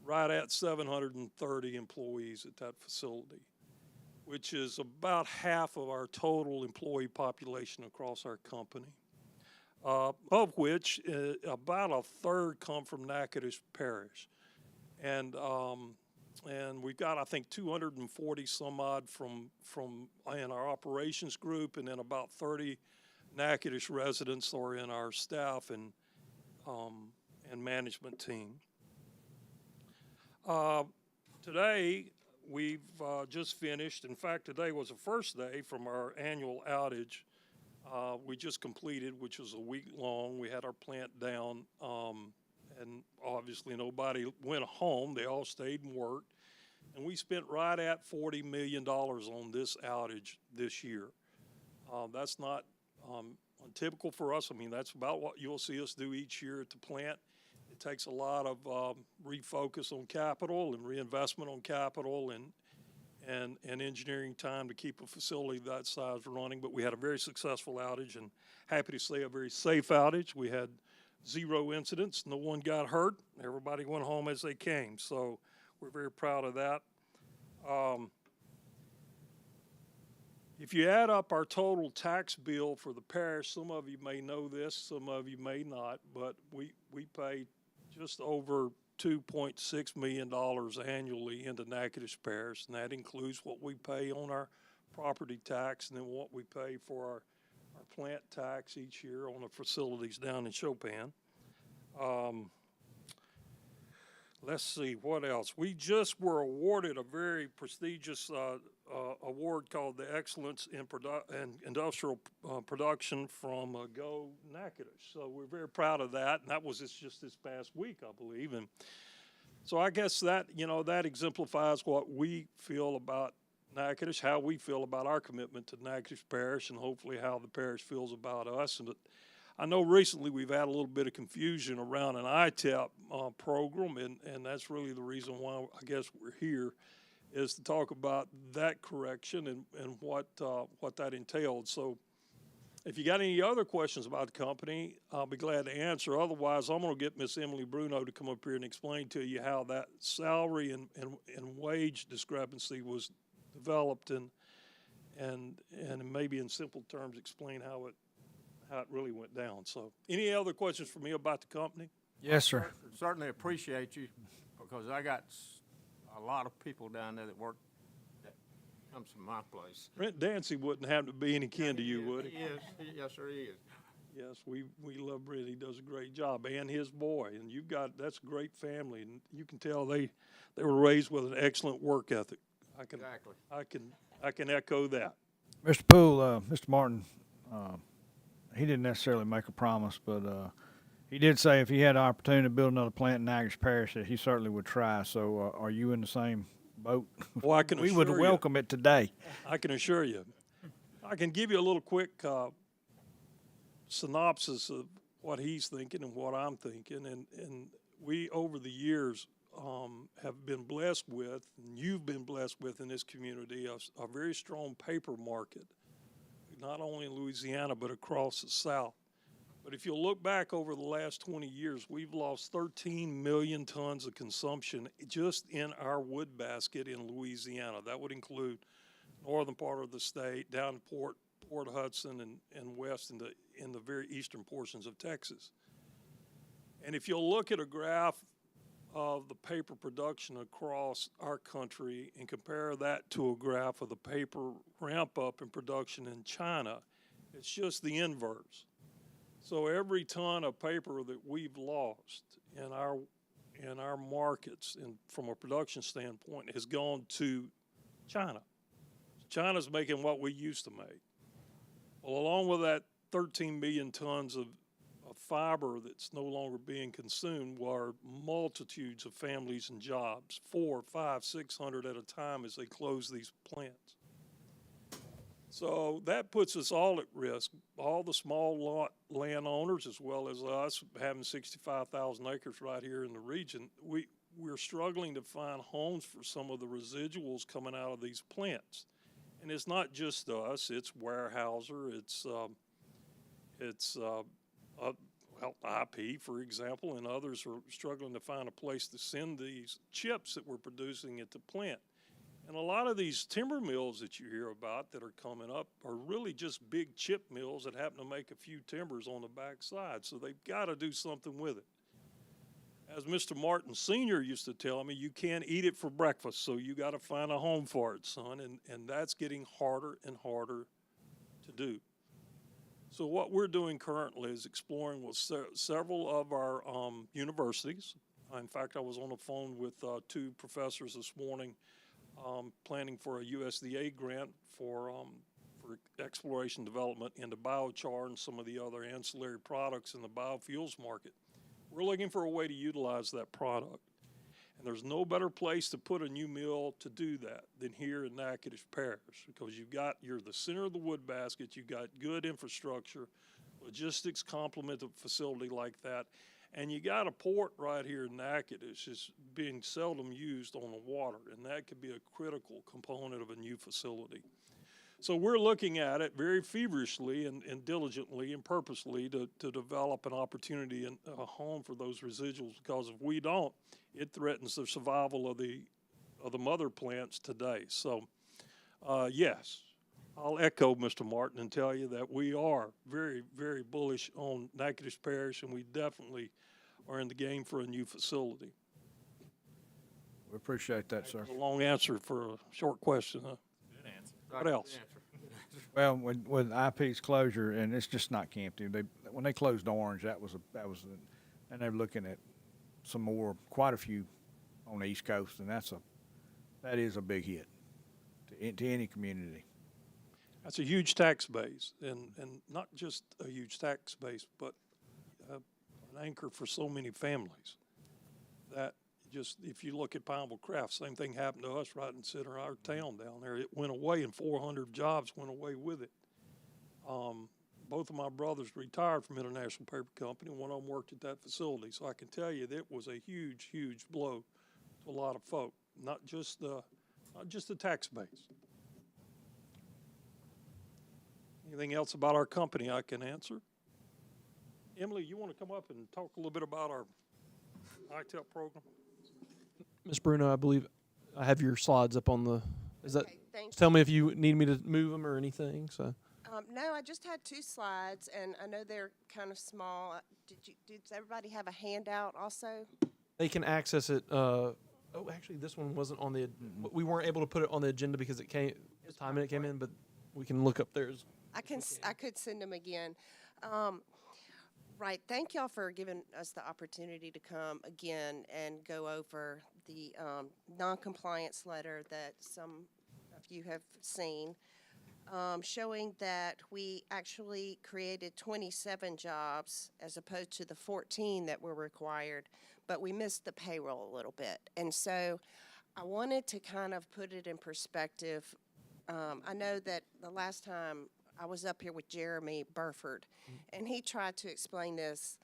right at 730 employees at that facility, which is about half of our total employee population across our company, of which about a third come from Natchitoches Parish. And we've got, I think, 240 some odd from in our operations group, and then about 30 Natchitoches residents are in our staff and management team. Today, we've just finished. In fact, today was the first day from our annual outage we just completed, which was a week long. We had our plant down, and obviously nobody went home. They all stayed and worked. And we spent right at $40 million on this outage this year. That's not untypical for us. I mean, that's about what you'll see us do each year at the plant. It takes a lot of refocus on capital and reinvestment on capital and engineering time to keep a facility that size running. But we had a very successful outage, and happy to say a very safe outage. We had 0 incidents. No one got hurt. Everybody went home as they came. So we're very proud of that. If you add up our total tax bill for the parish, some of you may know this, some of you may not, but we pay just over $2.6 million annually into Natchitoches Parish, and that includes what we pay on our property tax and then what we pay for our plant tax each year on the facilities down in Chopin. Let's see, what else? We just were awarded a very prestigious award called the Excellence in Industrial Production from Go Natchitoches. So we're very proud of that, and that was just this past week, I believe. And so I guess that, that exemplifies what we feel about Natchitoches, how we feel about our commitment to Natchitoches Parish, and hopefully how the parish feels about us. And I know recently we've had a little bit of confusion around an ITEP program, and that's really the reason why I guess we're here, is to talk about that correction and what that entailed. So if you got any other questions about the company, I'll be glad to answer. Otherwise, I'm going to get Miss Emily Bruno to come up here and explain to you how that salary and wage discrepancy was developed, and maybe in simple terms explain how it really went down. So any other questions for me about the company? Yes, sir. Certainly appreciate you, because I got a lot of people down there that work, that comes from my place. Brent Dancy wouldn't happen to be any kin to you, would he? Yes, yes, sir, he is. Yes, we love Brent. He does a great job, and his boy. And that's a great family, and you can tell they were raised with an excellent work ethic. Exactly. I can echo that. Mr. Poole, Mr. Martin, he didn't necessarily make a promise, but he did say if he had the opportunity to build another plant in Natchitoches Parish that he certainly would try. So are you in the same boat, Well, I can we would assure you. welcome it today. I can assure you. I can give you a little quick synopsis of what he's thinking and what I'm thinking. And we, over the years, have been blessed with, and you've been blessed with in this community, a very strong paper market, not only in Louisiana, but across the South. But if you look back over the last 20 years, we've lost 13 million tons of consumption just in our wood basket in Louisiana. That would include northern part of the state, down to Port Hudson, and west in the very eastern portions of Texas. And if you'll look at a graph of the paper production across our country and compare that to a graph of the paper ramp up in production in China, it's just the inverse. So every ton of paper that we've lost in our markets, and from a production standpoint, has gone to China. China's making what we used to make. Well, along with that 13 million tons of fiber that's no longer being consumed were multitudes of families and jobs, 400, 500, 600 at a time as they close these plants. So that puts us all at risk, all the small lot landowners as well as us having 65,000 acres right here in the region. We're struggling to find homes for some of the residuals coming out of these plants. And it's not just us, it's Weyerhaeuser, it's IP, for example, and others are struggling to find a place to send these chips that we're producing at the plant. And a lot of these timber mills that you hear about that are coming up are really just big chip mills that happen to make a few timbers on the backside. So they've got to do something with it. As Mr. Martin Sr. used to tell me, you can't eat it for breakfast, so you got to find a home for it, son. And that's getting harder and harder to do. So what we're doing currently is exploring with several of our universities. In fact, I was on the phone with 2 professors this morning planning for a USDA grant for exploration development into biochar and some of the other ancillary products in the biofuels market. We're looking for a way to utilize that product. And there's no better place to put a new mill to do that than here in Natchitoches Parish, because you're the center of the wood basket, you've got good infrastructure, logistics complement a facility like that, and you got a port right here in Natchitoches that's being seldom used on the water, and that could be a critical component of a new facility. So we're looking at it very feverishly and diligently and purposely to develop an opportunity and a home for those residuals, because if we don't, it threatens the survival of the mother plants today. So, yes, I'll echo Mr. Martin and tell you that we are very, very bullish on Natchitoches Parish, and we definitely are in the game for a new facility. We appreciate that, sir. A long answer for a short question, huh? Good answer. What else? Well, with IP's closure, and it's just not Campton. When they closed Orange, and they're looking at some more, quite a few on the East Coast, and that is a big hit to any community. That's a huge tax base, and not just a huge tax base, but an anchor for so many families. That just, if you look at Pineville Craft, same thing happened to us right in the center of our town down there. It went away, and 400 jobs went away with it. Both of my brothers retired from International Paper Company, and one of them worked at that facility. So I can tell you that it was a huge, huge blow to a lot of folk, not just the tax base. Anything else about our company I can answer? Emily, you want to come up and talk a little bit about our ITEL program? Ms. Bruno, I believe I have your slides up on the. Thank Tell me if you need me to move them or anything. So. No, I just had 2 slides, and I know they're kind of small. Did everybody have a handout also? They can access it. Actually, this one wasn't on the. We weren't able to put it on the agenda because it came. The time it came in, but we can look up theirs. I could send them again. Right. Thank y'all for giving us the opportunity to come again and go over the non-compliance letter that some of you have seen, showing that we actually created 27 jobs as opposed to the 14 that were required, but we missed the payroll a little bit. And so I wanted to kind of put it in perspective. I know that the last time I was up here with Jeremy Burford, and he tried to explain this,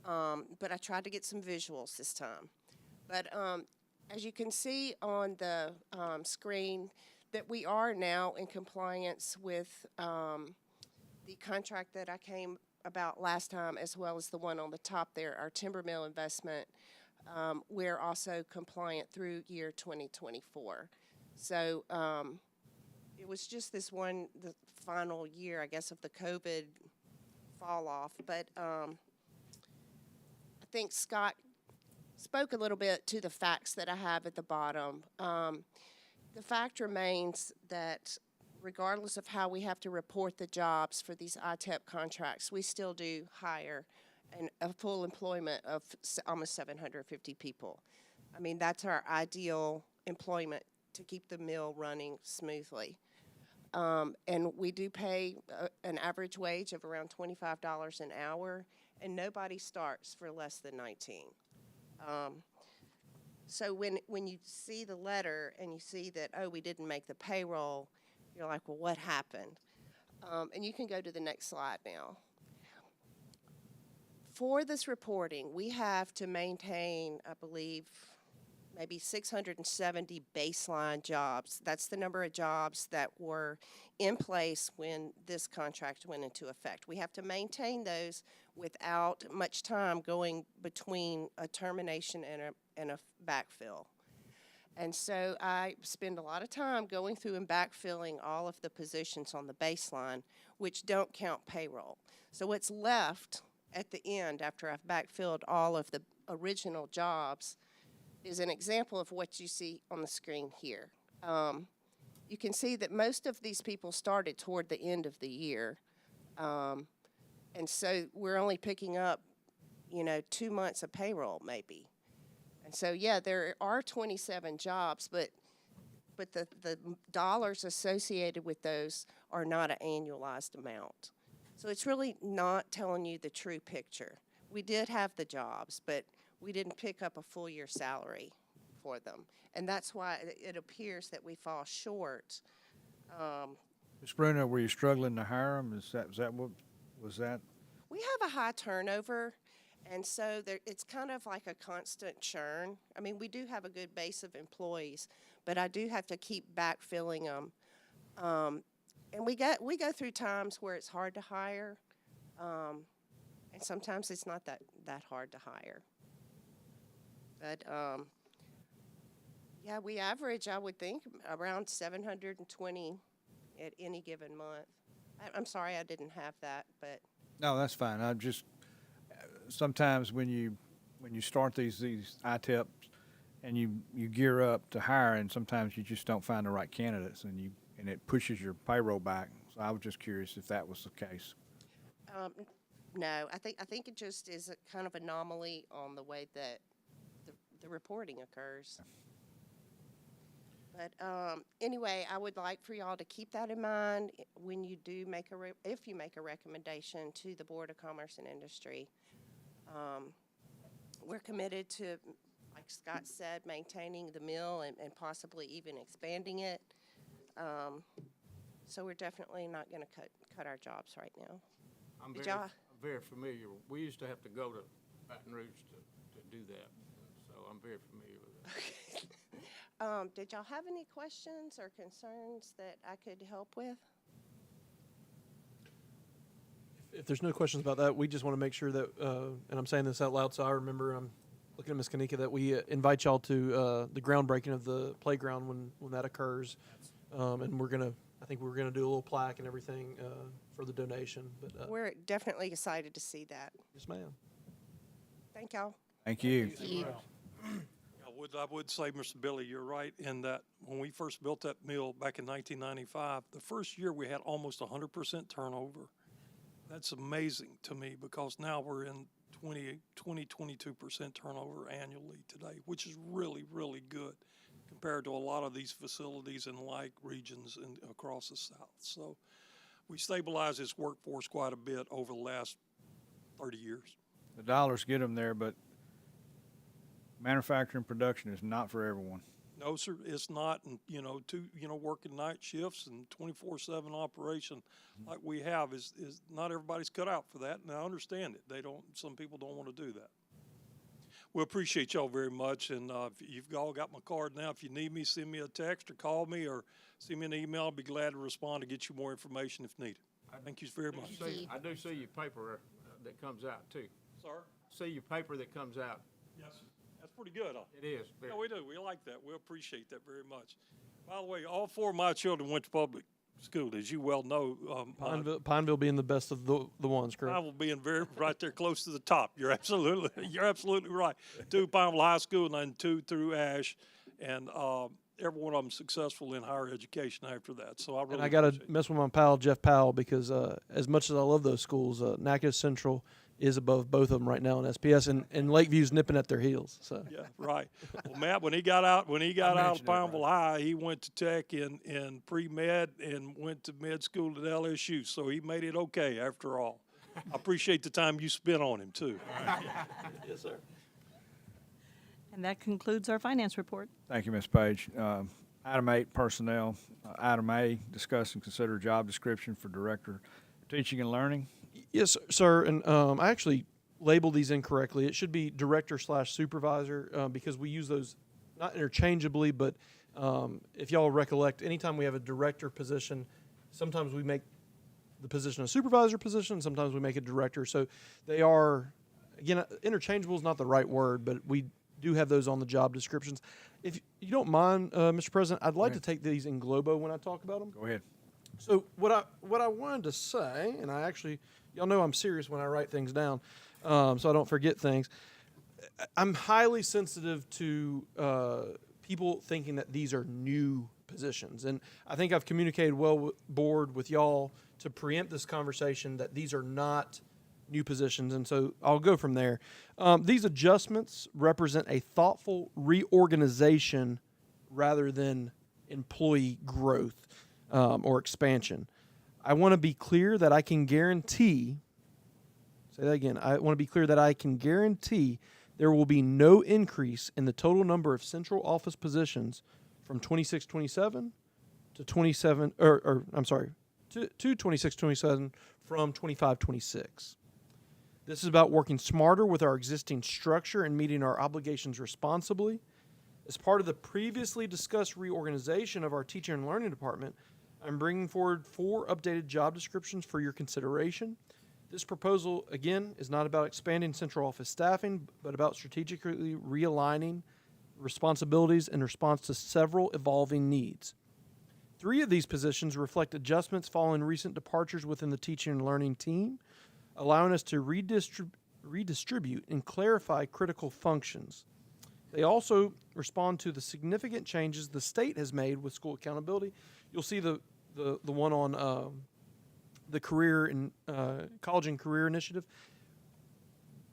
but I tried to get some visuals this time. But as you can see on the screen, that we are now in compliance with the contract that I came about last time, as well as the one on the top there, our timber mill investment. We're also compliant through year 2024. So it was just the final year, I guess, of the COVID fall off. But I think Scott spoke a little bit to the facts that I have at the bottom. The fact remains that regardless of how we have to report the jobs for these ITEP contracts, we still do hire a full employment of almost 750 people. I mean, that's our ideal employment to keep the mill running smoothly. And we do pay an average wage of around $25 an hour, and nobody starts for less than 19. So when you see the letter and you see that, oh, we didn't make the payroll, you're like, well, what happened? And you can go to the next slide now. For this reporting, we have to maintain, I believe, maybe 670 baseline jobs. That's the number of jobs that were in place when this contract went into effect. We have to maintain those without much time going between a termination and a backfill. And so I spend a lot of time going through and backfilling all of the positions on the baseline, which don't count payroll. So what's left at the end, after I've backfilled all of the original jobs, is an example of what you see on the screen here. You can see that most of these people started toward the end of the year. And so we're only picking up, 2 months of payroll maybe. And so, yeah, there are 27 jobs, but the dollars associated with those are not an annualized amount. So it's really not telling you the true picture. We did have the jobs, but we didn't pick up a full year salary for them. And that's why it appears that we fall short. Ms. Bruno, were you struggling to hire them? Was that what was that? We have a high turnover, and so it's kind of like a constant churn. I mean, we do have a good base of employees, but I do have to keep backfilling them. And we go through times where it's hard to hire, and sometimes it's not that hard to hire. But yeah, we average, I would think, around 720 at any given month. I'm sorry I didn't have that, but No, that's fine. I just sometimes when you start these ITEPs and you gear up to hire, and sometimes you just don't find the right candidates, and it pushes your payroll back. So I was just curious if that was the case. no, I think it just is a kind of anomaly on the way that the reporting occurs. But anyway, I would like for y'all to keep that in mind when you do make if you make a recommendation to the Board of Commerce and Industry. We're committed to, like Scott said, maintaining the mill and possibly even expanding it. So we're definitely not going to cut our jobs right now. I'm very familiar. We used to have to go to Baton Rouge to do that, so I'm very familiar with that. Did y'all have any questions or concerns that I could help with? If there's no questions about that, we just want to make sure that, and I'm saying this out loud, so I remember I'm looking at Ms. Kanika, that we invite y'all to the groundbreaking of the playground when that occurs. And I think we're gonna do a little plaque and everything for the donation. But We're definitely excited to see that. yes, ma'am. Thank y'all. Thank you. I would say, Mr. Billy, you're right in that when we first built that mill back in 1995, the first year we had almost 100% turnover. That's amazing to me because now we're in 22% turnover annually today, which is really, really good compared to a lot of these facilities in like regions across the South. So we stabilized this workforce quite a bit over the last 30 years. The dollars get them there, but manufacturing production is not for everyone. No, sir, it's not. And, working night shifts and 24/7 operation like we have is not everybody's cut out for that. And I understand it. Some people don't want to do that. We appreciate y'all very much. And if you've all got my card now, if you need me, send me a text or call me or send me an email. I'll be glad to respond to get you more information if needed. Thank you very much. I do see your paper that comes out too. Sir? See your paper that comes out. Yes, sir. That's pretty good, huh? It is. Yeah, we do. We like that. We appreciate that very much. By the way, all 4 of my children went to public school, as you well know. Pineville being the best of the ones, correct? Pineville being right there close to the top. You're absolutely right. 2 Pineville High School and then 2 through Ash, and every one of them successful in higher education after that. So I really. And I got to mess with my pal Jeff Powell because as much as I love those schools, Natchez Central is above both of them right now in SPS, and Lakeview's nipping at their heels. So yeah, right. Well, Matt, when he got out of Pineville High, he went to Tech in pre-med and went to med school at LSU. So he made it okay after all. I appreciate the time you spent on him too. Yes, sir. And that concludes our finance report. Thank you, Ms. Page. Item 8, personnel. Item A, discuss and consider job description for Director of Teaching and Learning. Yes, sir. And I actually labeled these incorrectly. It should be director/supervisor because we use those not interchangeably, but if y'all recollect, anytime we have a director position, sometimes we make the position a supervisor position, sometimes we make a director. So they are, again, interchangeable is not the right word, but we do have those on the job descriptions. If you don't mind, Mr. President, I'd like to take these in globo when I talk about them. Go ahead. So what I wanted to say, and y'all know I'm serious when I write things down, so I don't forget things. I'm highly sensitive to people thinking that these are new positions, and I think I've communicated well board with y'all to preempt this conversation that these are not new positions, and so I'll go from there. These adjustments represent a thoughtful reorganization rather than employee growth or expansion. I want to be clear that I can guarantee, say that again, I want to be clear that I can guarantee there will be no increase in the total number of central office positions from 26-27 to 27, to 26-27 from 25-26. This is about working smarter with our existing structure and meeting our obligations responsibly. As part of the previously discussed reorganization of our teacher and learning department, I'm bringing forward 4 updated job descriptions for your consideration. This proposal, again, is not about expanding central office staffing, but about strategically realigning responsibilities in response to several evolving needs. 3 of these positions reflect adjustments following recent departures within the teaching and learning team, allowing us to redistribute and clarify critical functions. They also respond to the significant changes the state has made with school accountability. You'll see the one on the career and college and career initiative.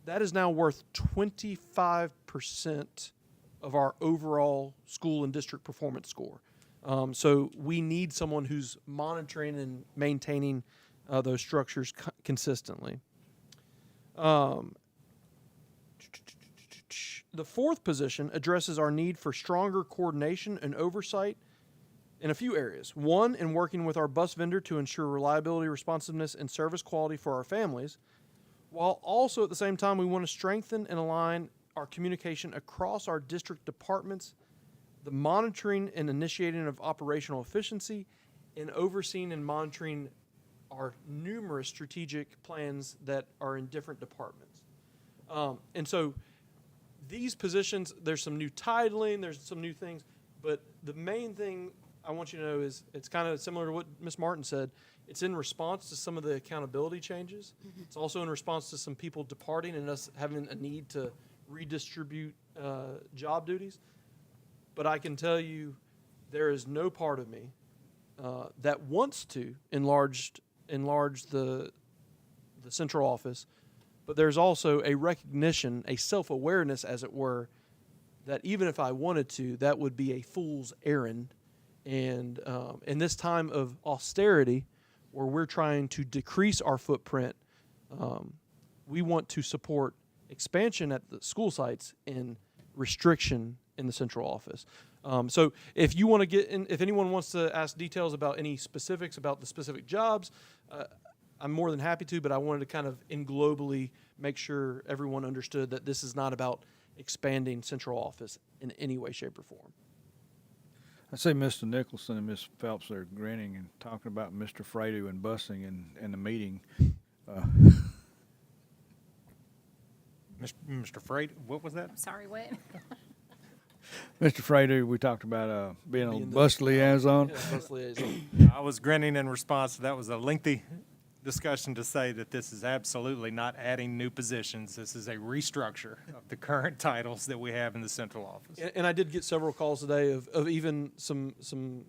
That is now worth 25% of our overall school and district performance score. So we need someone who's monitoring and maintaining those structures consistently. The 4th position addresses our need for stronger coordination and oversight in a few areas. 1, in working with our bus vendor to ensure reliability, responsiveness, and service quality for our families, while also at the same time we want to strengthen and align our communication across our district departments, the monitoring and initiating of operational efficiency, and overseeing and monitoring our numerous strategic plans that are in different departments. And so these positions, there's some new titling, there's some new things, but the main thing I want you to know is it's kind of similar to what Ms. Martin said. It's in response to some of the accountability changes. Mm-hmm. It's also in response to some people departing and us having a need to redistribute job duties. But I can tell you there is no part of me that wants to enlarge the central office, but there's also a recognition, a self-awareness, as it were, that even if I wanted to, that would be a fool's errand. And in this time of austerity, where we're trying to decrease our footprint, we want to support expansion at the school sites and restriction in the central office. So if you want to get in, if anyone wants to ask details about any specifics about the specific jobs, I'm more than happy to, but I wanted to kind of globally make sure everyone understood that this is not about expanding central office in any way, shape, or form. I see Mr. Nicholson and Ms. Phelps are grinning and talking about Mr. Fredo and busing in the meeting. Mr. Freight, what was that? Sorry, what? Mr. Fredo, we talked about being a bus liaison. Yeah, bus liaison. I was grinning in response to that. Was a lengthy discussion to say that this is absolutely not adding new positions. This is a restructure of the current titles that we have in the central office. And I did get several calls today of even some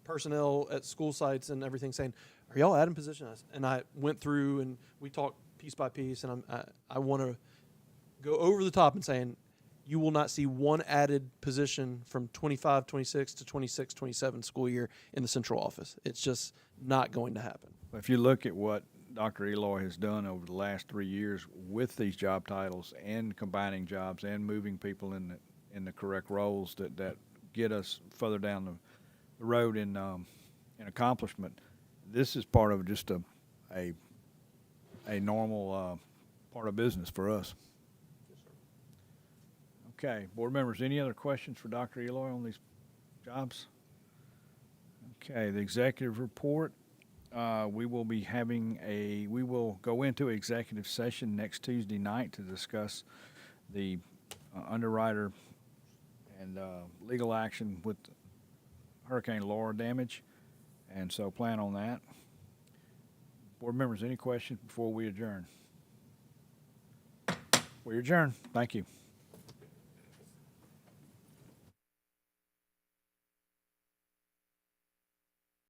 personnel at school sites and everything saying, "Are y'all adding positions?" And I went through and we talked piece by piece, and I want to go over the top and saying, you will not see one added position from 25-26 to 26-27 school year in the central office. It's just not going to happen. If you look at what Dr. Eloy has done over the last 3 years with these job titles and combining jobs and moving people in the correct roles that get us further down the road in accomplishment, this is part of just a normal part of business for us. Okay, board members, any other questions for Dr. Eloy on these jobs? Okay, the executive report. We will go into executive session next Tuesday night to discuss the underwriter and legal action with Hurricane Laura damage, and so plan on that. Board members, any questions before we adjourn? We adjourn. Thank you.